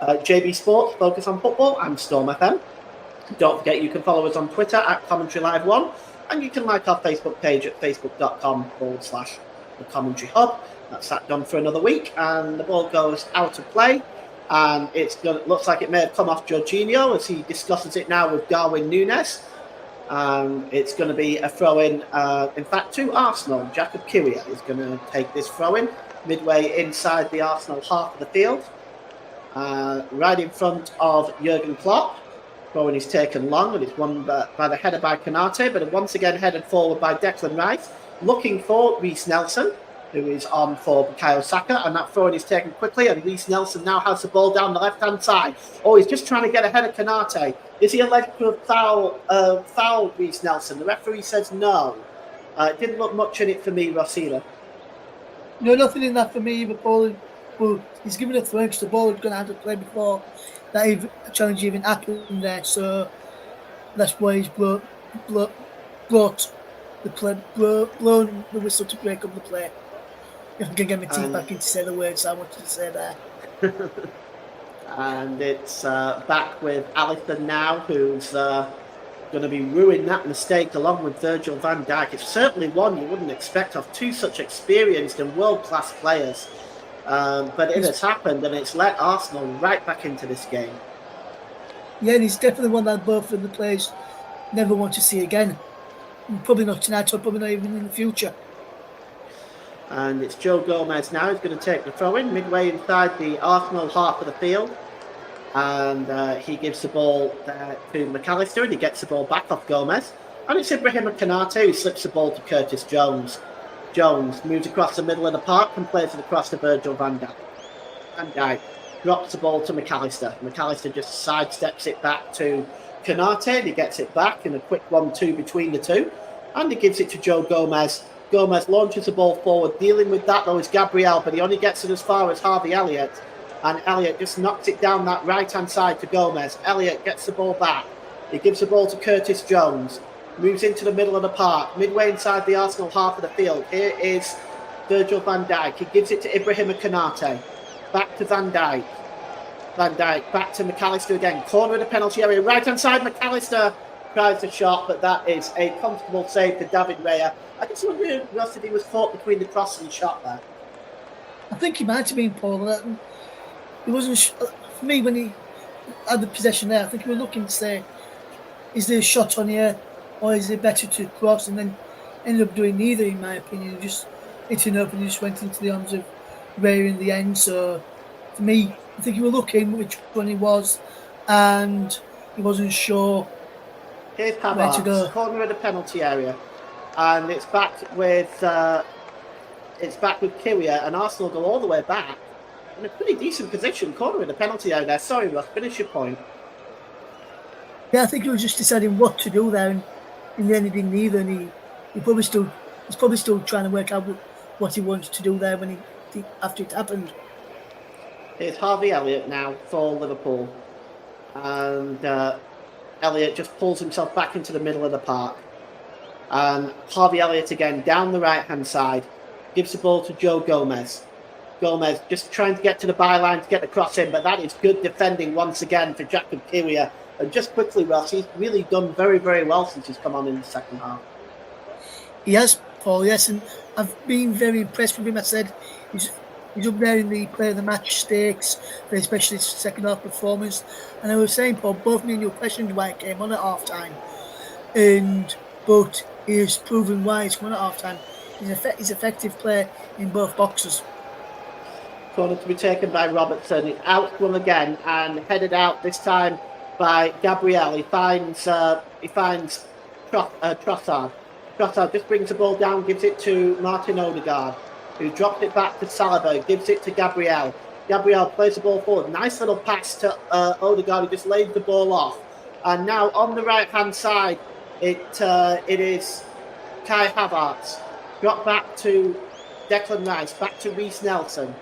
JB Sports, Focus on Football, and Storm FM. Don't forget you can follow us on Twitter at Commentary Live 1, and you can like our Facebook page at facebook.com/The Commentary Hub. That's that done for another week, and the ball goes out of play. And looks like it may have come off Jorginho as he discusses it now with Darwin Núñez. And it's going to be a throw-in, in fact, to Arsenal. Jakub Kiwior is going to take this throw-in midway inside the Arsenal half of the field. Right in front of Jurgen Klopp. Throw-in is taken long, and it's won by the header by Konate, but once again headed forward by Declan Rice, looking for Reece Nelson. who is on for Bukayo Saka, and that throw-in is taken quickly, and Reece Nelson now has the ball down the left-hand side. Oh, he's just trying to get ahead of Konate. Is he alleged to have fouled Reece Nelson? The referee says no. It didn't look much in it for me, Ross, either. No, nothing in that for me either, Paul. But he's given a throw because the ball was going to have to play before that challenge even happened there. So that's why he's brought the play, blown the whistle to break up the play. If I can get my teeth back in to say the words I wanted to say there. And it's back with Alisson now, who's going to be ruining that mistake along with Virgil van Dijk. It's certainly one you wouldn't expect of two such experienced and world-class players. But it has happened, and it's let Arsenal right back into this game. Yeah, and he's definitely one that both of the players never want to see again. Probably not tonight, or probably not even in the future. And it's Joe Gomez now who's going to take the throw-in midway inside the Arsenal half of the field. And he gives the ball to McAllister, and he gets the ball back off Gomez. And it's Ibrahim Konate who slips the ball to Curtis Jones. Jones moves across the middle of the park and plays it across to Virgil van Dijk. Van Dijk drops the ball to McAllister. McAllister just sidesteps it back to Konate, and he gets it back in a quick 1-2 between the two. And he gives it to Joe Gomez. Gomez launches the ball forward. Dealing with that, though, is Gabriel, but he only gets it as far as Harvey Elliott. And Elliott just knocks it down that right-hand side to Gomez. Elliott gets the ball back. He gives the ball to Curtis Jones. Moves into the middle of the park, midway inside the Arsenal half of the field. Here is Virgil van Dijk. He gives it to Ibrahim Konate. Back to Van Dijk. Van Dijk back to McAllister again. Corner of the penalty area. Right-hand side, McAllister tries the shot, but that is a comfortable save for David Raya. I just wonder, Ross, if he was caught between the cross and shot there. I think he might have been, Paul. It wasn't for me when he had the possession there. I think he was looking to say, is there a shot on here, or is it better to cross? And then ended up doing neither, in my opinion. Just hitting up and he just went into the arms of Raya in the end. So for me, I think he was looking which one he was, and he wasn't sure. Here's Havertz, corner of the penalty area, and it's back with Kyria, and Arsenal go all the way back in a pretty decent position, corner of the penalty area there. Sorry, Ross, finish your point. Yeah, I think he was just deciding what to do there, and in the end he did neither, and he's probably still trying to work out what he wants to do there after it happened. Here's Harvey Elliott now for Liverpool, and Elliott just pulls himself back into the middle of the park. And Harvey Elliott again down the right-hand side, gives the ball to Joe Gomez. Gomez just trying to get to the byline to get the cross in, but that is good defending once again for Jakub Kyria. And just quickly, Ross, he's really done very, very well since he's come on in the second half. He has, Paul, yes, and I've been very impressed with him. I said he's up there in the player of the match stakes, especially his second half performance. And I was saying, Paul, both me and you questioned why it came on at half time. But he has proven why it's come on at half time. He's effective player in both boxes. Corner to be taken by Robertson. It's outswung again and headed out this time by Gabriel. He finds Trossard. Trossard just brings the ball down, gives it to Martin Odegaard, who drops it back to Saliba, gives it to Gabriel. Gabriel plays the ball forward. Nice little pass to Odegaard, who just lays the ball off. And now on the right-hand side, it is Kai Havertz. Drop back to Declan Rice, back to Reece Nelson.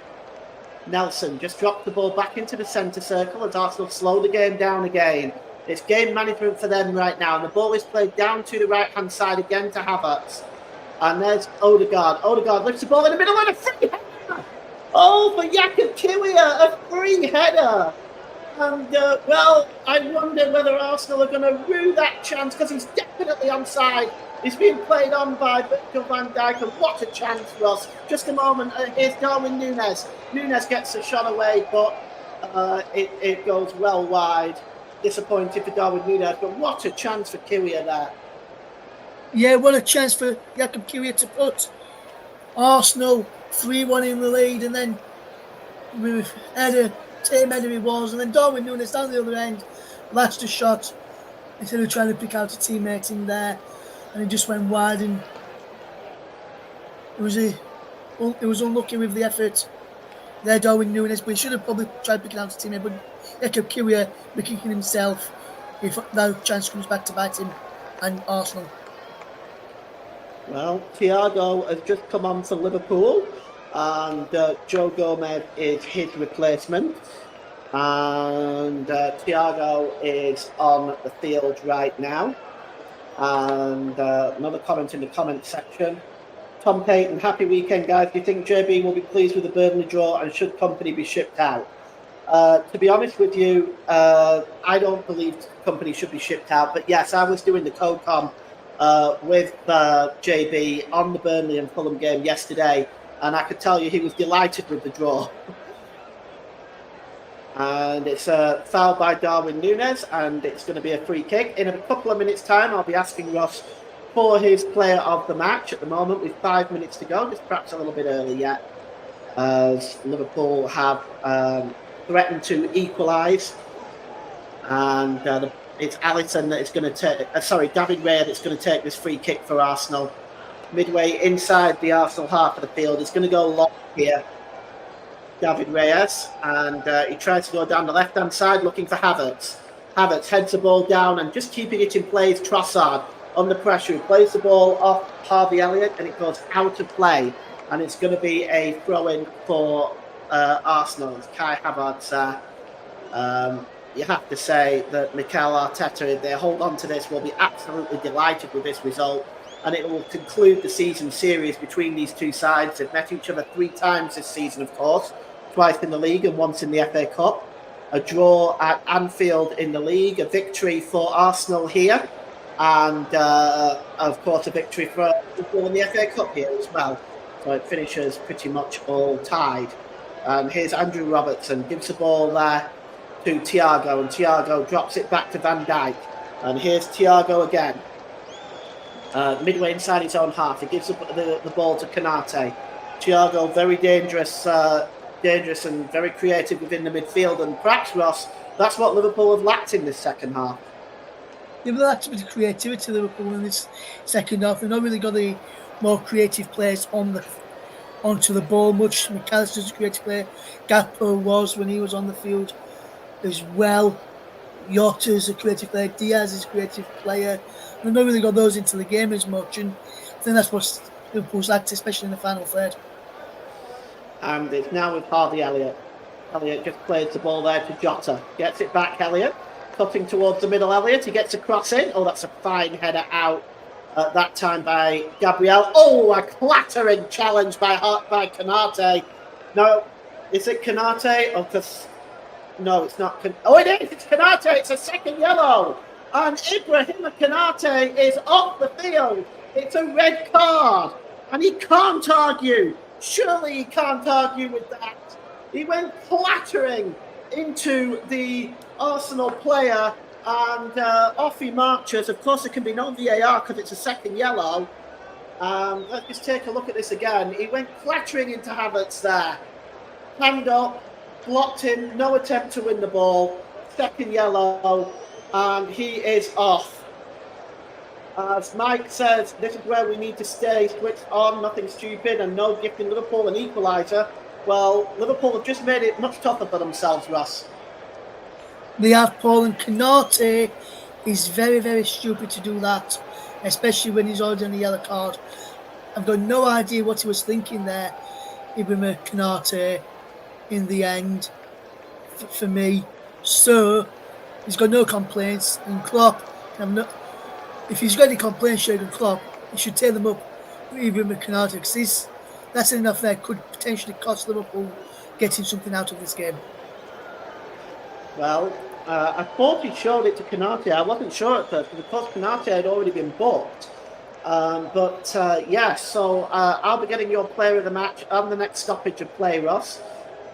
Nelson just dropped the ball back into the centre circle as Arsenal slow the game down again. It's game management for them right now, and the ball is played down to the right-hand side again to Havertz. And there's Odegaard. Odegaard lifts the ball in the middle and a free header. Oh, for Jakub Kyria, a free header. And, I wonder whether Arsenal are going to rue that chance, because he's definitely onside. He's being played on by Virgil van Dijk, and what a chance for us. Just a moment, here's Darwin Núñez. Núñez gets the shot away, but it goes well wide. Disappointed for Darwin Núñez, but what a chance for Kyria there. Yeah, what a chance for Jakub Kyria to put Arsenal 3-1 in the lead, and then with Tim Header he was, and then Darwin Núñez down the other end, latched a shot instead of trying to pick out a teammate in there, and it just went wide, and it he was unlucky with the effort there, Darwin Núñez, but he should have probably tried picking out a teammate. But Eko Kiwior be kicking himself if that chance comes back to bite him and Arsenal. Well, Thiago has just come on for Liverpool, and Joe Gomez is his replacement. And Thiago is on the field right now. And another comment in the comment section. Tom Payton, happy weekend, guys. Do you think JB will be pleased with the Burnley draw, and should company be shipped out? To be honest with you, I don't believe company should be shipped out. But yes, I was doing the COCOM with JB on the Burnley and Fulham game yesterday, and I could tell you he was delighted with the draw. And it's a foul by Darwin Núñez, and it's going to be a free kick. In a couple of minutes' time, I'll be asking Ross for his player of the match. At the moment, with 5 minutes to go, just perhaps a little bit early yet, as Liverpool have threatened to equalise. And it's Alisson that is going to take, David Raya that's going to take this free kick for Arsenal. Midway inside the Arsenal half of the field. He's going to go long here, David Reyes, and he tries to go down the left-hand side looking for Havertz. Havertz heads the ball down and just keeping it in play is Trossard under pressure. He plays the ball off Harvey Elliott and it goes out of play, and it's going to be a throw-in for Arsenal. It's Kai Havertz. You have to say that Mikel Arteta, if they hold on to this, will be absolutely delighted with this result, and it will conclude the season series between these two sides. They've met each other 3 times this season, of course, twice in the league and once in the FA Cup. A draw at Anfield in the league, a victory for Arsenal here, and of course a victory for Liverpool in the FA Cup here as well. So it finishes pretty much all tied. And here's Andrew Robertson, gives the ball there to Thiago, and Thiago drops it back to Van Dijk. And here's Thiago again. Midway inside his own half, he gives the ball to Konate. Thiago, very dangerous and very creative within the midfield, and perhaps, Ross, that's what Liverpool have lacked in this second half. They've lacked a bit of creativity, Liverpool, in this second half. They've not really got the more creative players onto the ball much. McAllister's a creative player. Gakpo was when he was on the field as well. Yotta's a creative player. Diaz is a creative player. They've not really got those into the game as much, and I think that's what Liverpool's lacked, especially in the final third. And it's now with Harvey Elliott. Elliott just plays the ball there to Jota. Gets it back, Elliott. Cutting towards the middle, Elliott. He gets a cross in. Oh, that's a fine header out at that time by Gabriel. Oh, a clattering challenge by Konate. No, is it Konate? No, it's not. Oh, it is. It's Konate. It's a second yellow. And Ibrahim Konate is off the field. It's a red card. And he can't argue. Surely he can't argue with that. He went clattering into the Arsenal player, and off he marches. Of course, there can be no VAR because it's a second yellow. Let's just take a look at this again. He went clattering into Havertz there. Hand up, blocked him, no attempt to win the ball. Second yellow, and he is off. As Mike says, this is where we need to stay switched on, nothing stupid, and no gifting Liverpool an equaliser. Well, Liverpool have just made it much tougher for themselves, Ross. They have, Paul, and Konate is very, very stupid to do that, especially when he's already on a yellow card. I've got no idea what he was thinking there, Ibrahim Konate, in the end, for me. So, he's got no complaints, and Klopp, if he's got any complaints, Jurgen Klopp, he should take them up with Ibrahim Konate, because that's enough there could potentially cost Liverpool getting something out of this game. Well, I thought he showed it to Konate. I wasn't sure at first, because of course Konate had already been booked. Yes, so I'll be getting your player of the match on the next stoppage of play, Ross.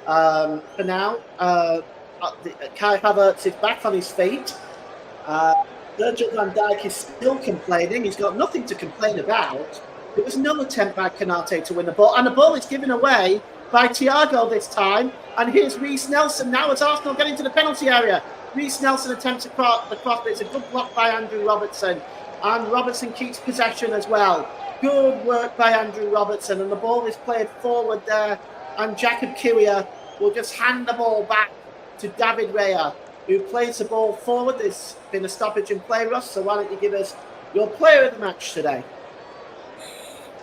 For now, Kai Havertz is back on his feet. Virgil van Dijk is still complaining. He's got nothing to complain about. There was no attempt by Konate to win the ball, and the ball is given away by Thiago this time. And here's Reece Nelson now as Arsenal get into the penalty area. Reece Nelson attempts the cross, but it's a good block by Andrew Robertson. And Robertson keeps possession as well. Good work by Andrew Robertson, and the ball is played forward there, and Jacob Kiwior will just hand the ball back to David Raya, who plays the ball forward. There's been a stoppage in play, Russ, so why don't you give us your player of the match today?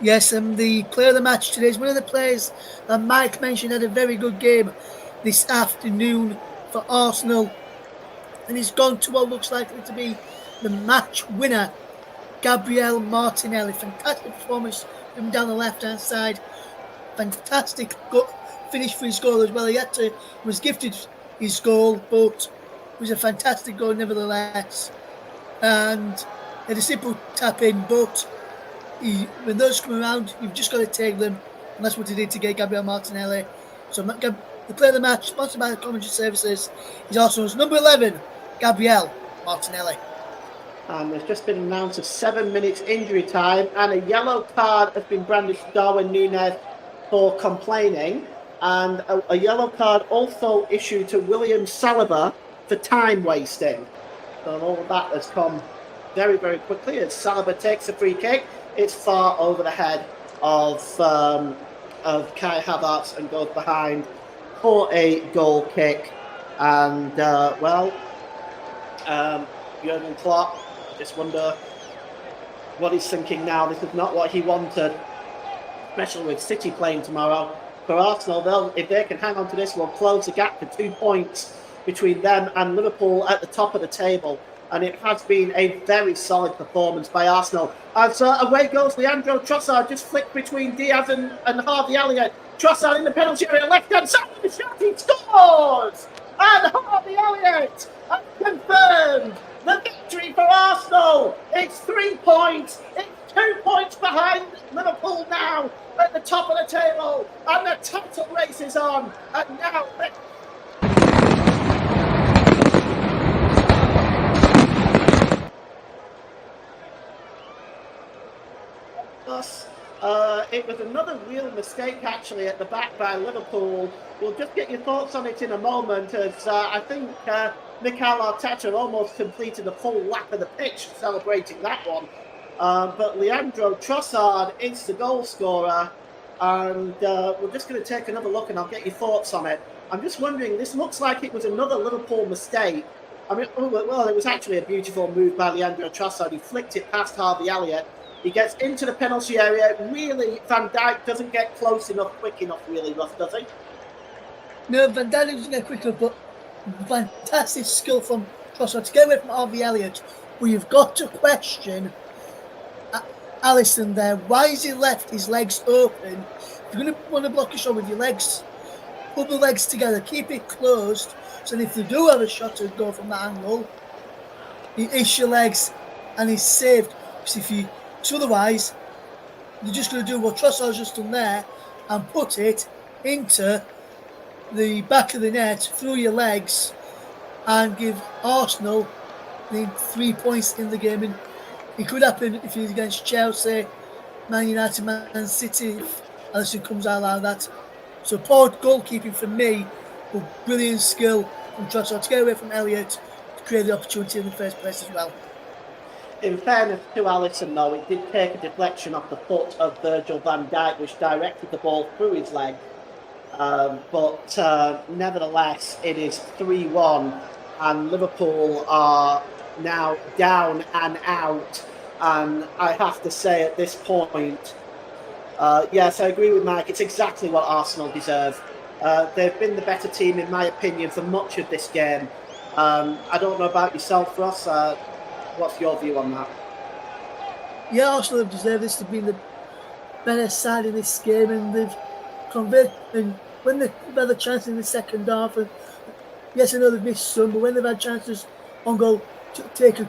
Yes, and the player of the match today is one of the players that Mike mentioned had a very good game this afternoon for Arsenal, and he's gone to what looks likely to be the match winner, Gabriel Martinelli. Fantastic performance from down the left-hand side. Fantastic finish for his goal as well. He was gifted his goal, but it was a fantastic goal nevertheless. And had a simple tap in, but when those come around, you've just got to take them, and that's what he did to get Gabriel Martinelli. So the player of the match, sponsored by the Commentary Services, is Arsenal's number 11, Gabriel Martinelli. And there's just been announced a 7 minutes injury time, and a yellow card has been brandished to Darwin Núñez for complaining, and a yellow card also issued to William Saliba for time wasting. So all of that has come very, very quickly as Saliba takes a free kick. It's far over the head of Kai Havertz and goes behind for a goal kick. And Jurgen Klopp, I just wonder what he's thinking now. This is not what he wanted, especially with City playing tomorrow. For Arsenal, if they can hang on to this, we'll close the gap to 2 points between them and Liverpool at the top of the table. And it has been a very solid performance by Arsenal. As away goes Leandro Trossard, just flicked between Diaz and Harvey Elliott. Trossard in the penalty area, left-hand side of the shot, he scores! And Harvey Elliott has confirmed the victory for Arsenal. It's 3 points. It's 2 points behind Liverpool now at the top of the table. And the title race is on. And now... It was another real mistake actually at the back by Liverpool. We'll just get your thoughts on it in a moment, as I think Mikel Arteta almost completed a full lap of the pitch celebrating that one. But Leandro Trossard is the goal scorer, and we're just going to take another look and I'll get your thoughts on it. I'm just wondering, this looks like it was another Liverpool mistake. I mean, well, it was actually a beautiful move by Leandro Trossard. He flicked it past Harvey Elliott. He gets into the penalty area. Really, Van Dijk doesn't get close enough, quick enough, really, Russ, does he? No, Van Dijk doesn't get quick enough, but fantastic skill from Trossard to get away from Harvey Elliott. But you've got to question Alisson there. Why has he left his legs open? If you're going to want to block your shot with your legs, put the legs together, keep it closed, so if you do have a shot to go from that angle, you ish your legs and he's saved. So otherwise, you're just going to do what Trossard's just done there and put it into the back of the net through your legs and give Arsenal the 3 points in the game. And it could happen if he's against Chelsea, Man United, Man City, if Alisson comes out like that. So poor goalkeeping for me, but brilliant skill from Trossard to get away from Elliott to create the opportunity in the first place as well. In fairness to Alisson, though, it did take a deflection off the foot of Virgil van Dijk, which directed the ball through his leg. But nevertheless, it is 3-1, and Liverpool are now down and out. And I have to say at this point, yes, I agree with Mike. It's exactly what Arsenal deserve. They've been the better team, in my opinion, for much of this game. I don't know about yourself, Ross. What's your view on that? Yeah, Arsenal have deserved this to be the better side in this game, and they've converted. And when they've had the chance in the second half, and yes, I know they've missed some, but when they've had chances on goal to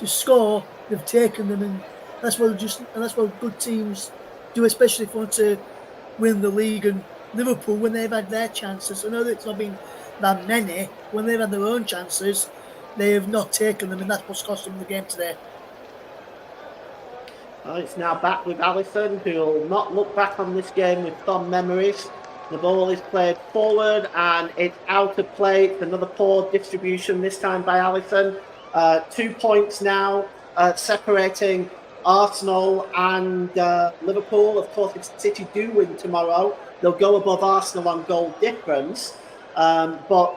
score, they've taken them, and that's what good teams do, especially if they want to win the league. And Liverpool, when they've had their chances, I know that it's not been that many. When they've had their own chances, they have not taken them, and that's what's cost them the game today. Well, it's now back with Alisson, who will not look back on this game with fond memories. The ball is played forward, and it's out of play. It's another poor distribution, this time by Alisson. 2 points now separating Arsenal and Liverpool. Of course, if City do win tomorrow, they'll go above Arsenal on goal difference. It's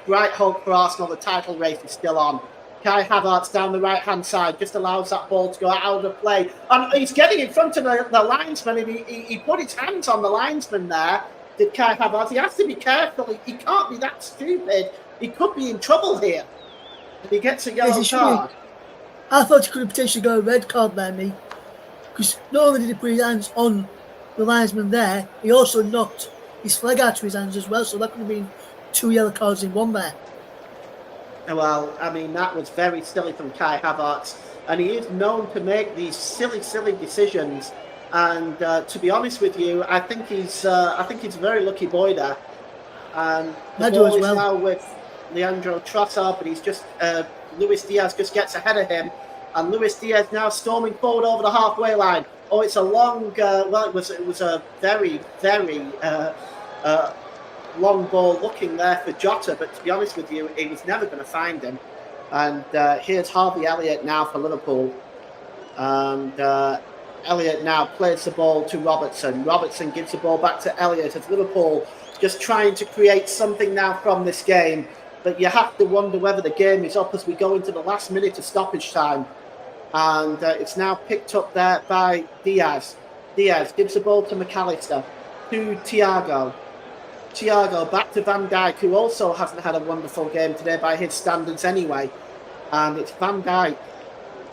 bright hope for Arsenal. The title race is still on. Kai Havertz down the right-hand side just allows that ball to go out of play. And he's getting in front of the linesman, and he put his hands on the linesman there, did Kai Havertz. He has to be careful. He can't be that stupid. He could be in trouble here. And he gets a yellow card. I thought he could have potentially got a red card there, me. Because not only did he put his hands on the linesman there, he also knocked his flag out to his hands as well. So that could have been 2 yellow cards in one there. Well, I mean, that was very silly from Kai Havertz. And he is known to make these silly decisions. And to be honest with you, I think he's a very lucky boy there. And the ball is now with Leandro Trossard, but he's just Luis Diaz just gets ahead of him, and Luis Diaz now storming forward over the halfway line. Oh, it's a long. It was a very long ball looking there for Jota, but to be honest with you, he was never going to find him. And here's Harvey Elliott now for Liverpool, and Elliott now plays the ball to Robertson. Robertson gives the ball back to Elliott as Liverpool just trying to create something now from this game. But you have to wonder whether the game is up as we go into the last minute of stoppage time. And it's now picked up there by Diaz. Diaz gives the ball to McAllister, to Thiago. Thiago back to Van Dijk, who also hasn't had a wonderful game today by his standards anyway. And it's Van Dijk.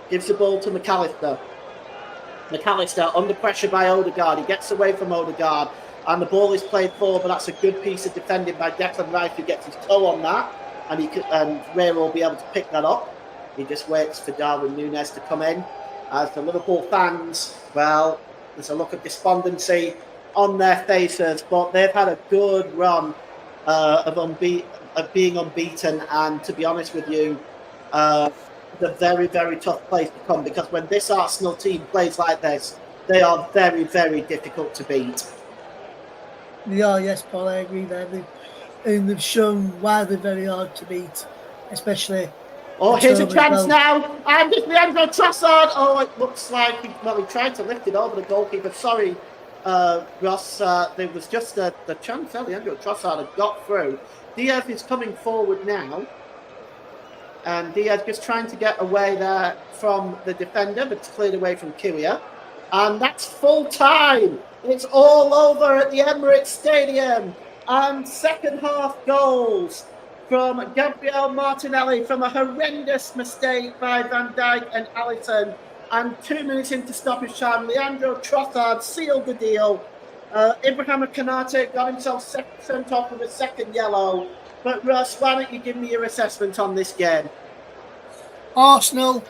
Gives the ball to McAllister. McAllister under pressure by Odegaard. He gets away from Odegaard. And the ball is played forward, but that's a good piece of defending by Declan Rice, who gets his toe on that. And Ray will be able to pick that up. He just waits for Darwin Núñez to come in. As the Liverpool fans, well, there's a look of despondency on their faces, but they've had a good run of being unbeaten. And to be honest with you, it's a very, very tough place to come, because when this Arsenal team plays like this, they are very, very difficult to beat. They are, yes, Paul, I agree there. They've shown why they're very hard to beat, especially. Oh, here's a chance now, and it's Leandro Trossard. Oh, it looks like he tried to lift it over the goalkeeper. Sorry, Ross. There was just the chance that Leandro Trossard had got through. Diaz is coming forward now, and Diaz just trying to get away there from the defender, but it's cleared away from Kyria, and that's full time. It's all over at the Emirates Stadium. And second half goals from Gabriel Martinelli from a horrendous mistake by Van Dijk and Alisson. And 2 minutes into stoppage time, Leandro Trossard sealed the deal. Ibrahima Konate got himself sent off with a second yellow. But Russ, why don't you give me your assessment on this game? Arsenal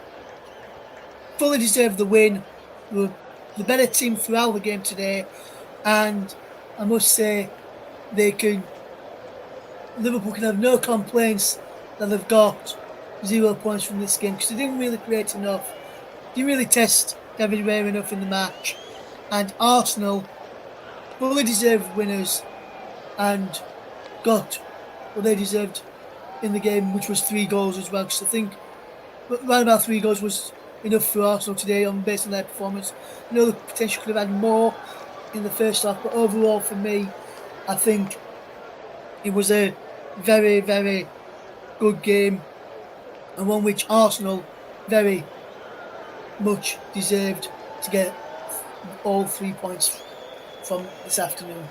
fully deserved the win. They were the better team throughout the game today, and I must say Liverpool can have no complaints that they've got 0 points from this game, because they didn't really create enough, didn't really test David Raya enough in the match, and Arsenal fully deserved winners and got what they deserved in the game, which was 3 goals as well, because I think around about 3 goals was enough for Arsenal today based on their performance. I know the potential could have had more in the first half, but overall for me, I think it was a very, very good game, and one which Arsenal very much deserved to get all 3 points from this afternoon.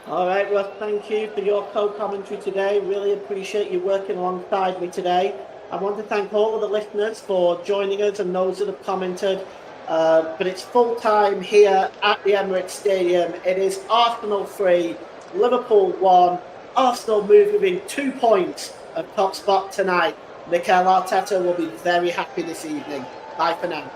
All right, Russ, thank you for your co-commentary today. Really appreciate you working alongside me today. I want to thank all of the listeners for joining us and those that have commented. But it's full time here at the Emirates Stadium. It is Arsenal 3, Liverpool 1. Arsenal move within 2 points of top spot tonight. Mikel Arteta will be very happy this evening. Bye for now.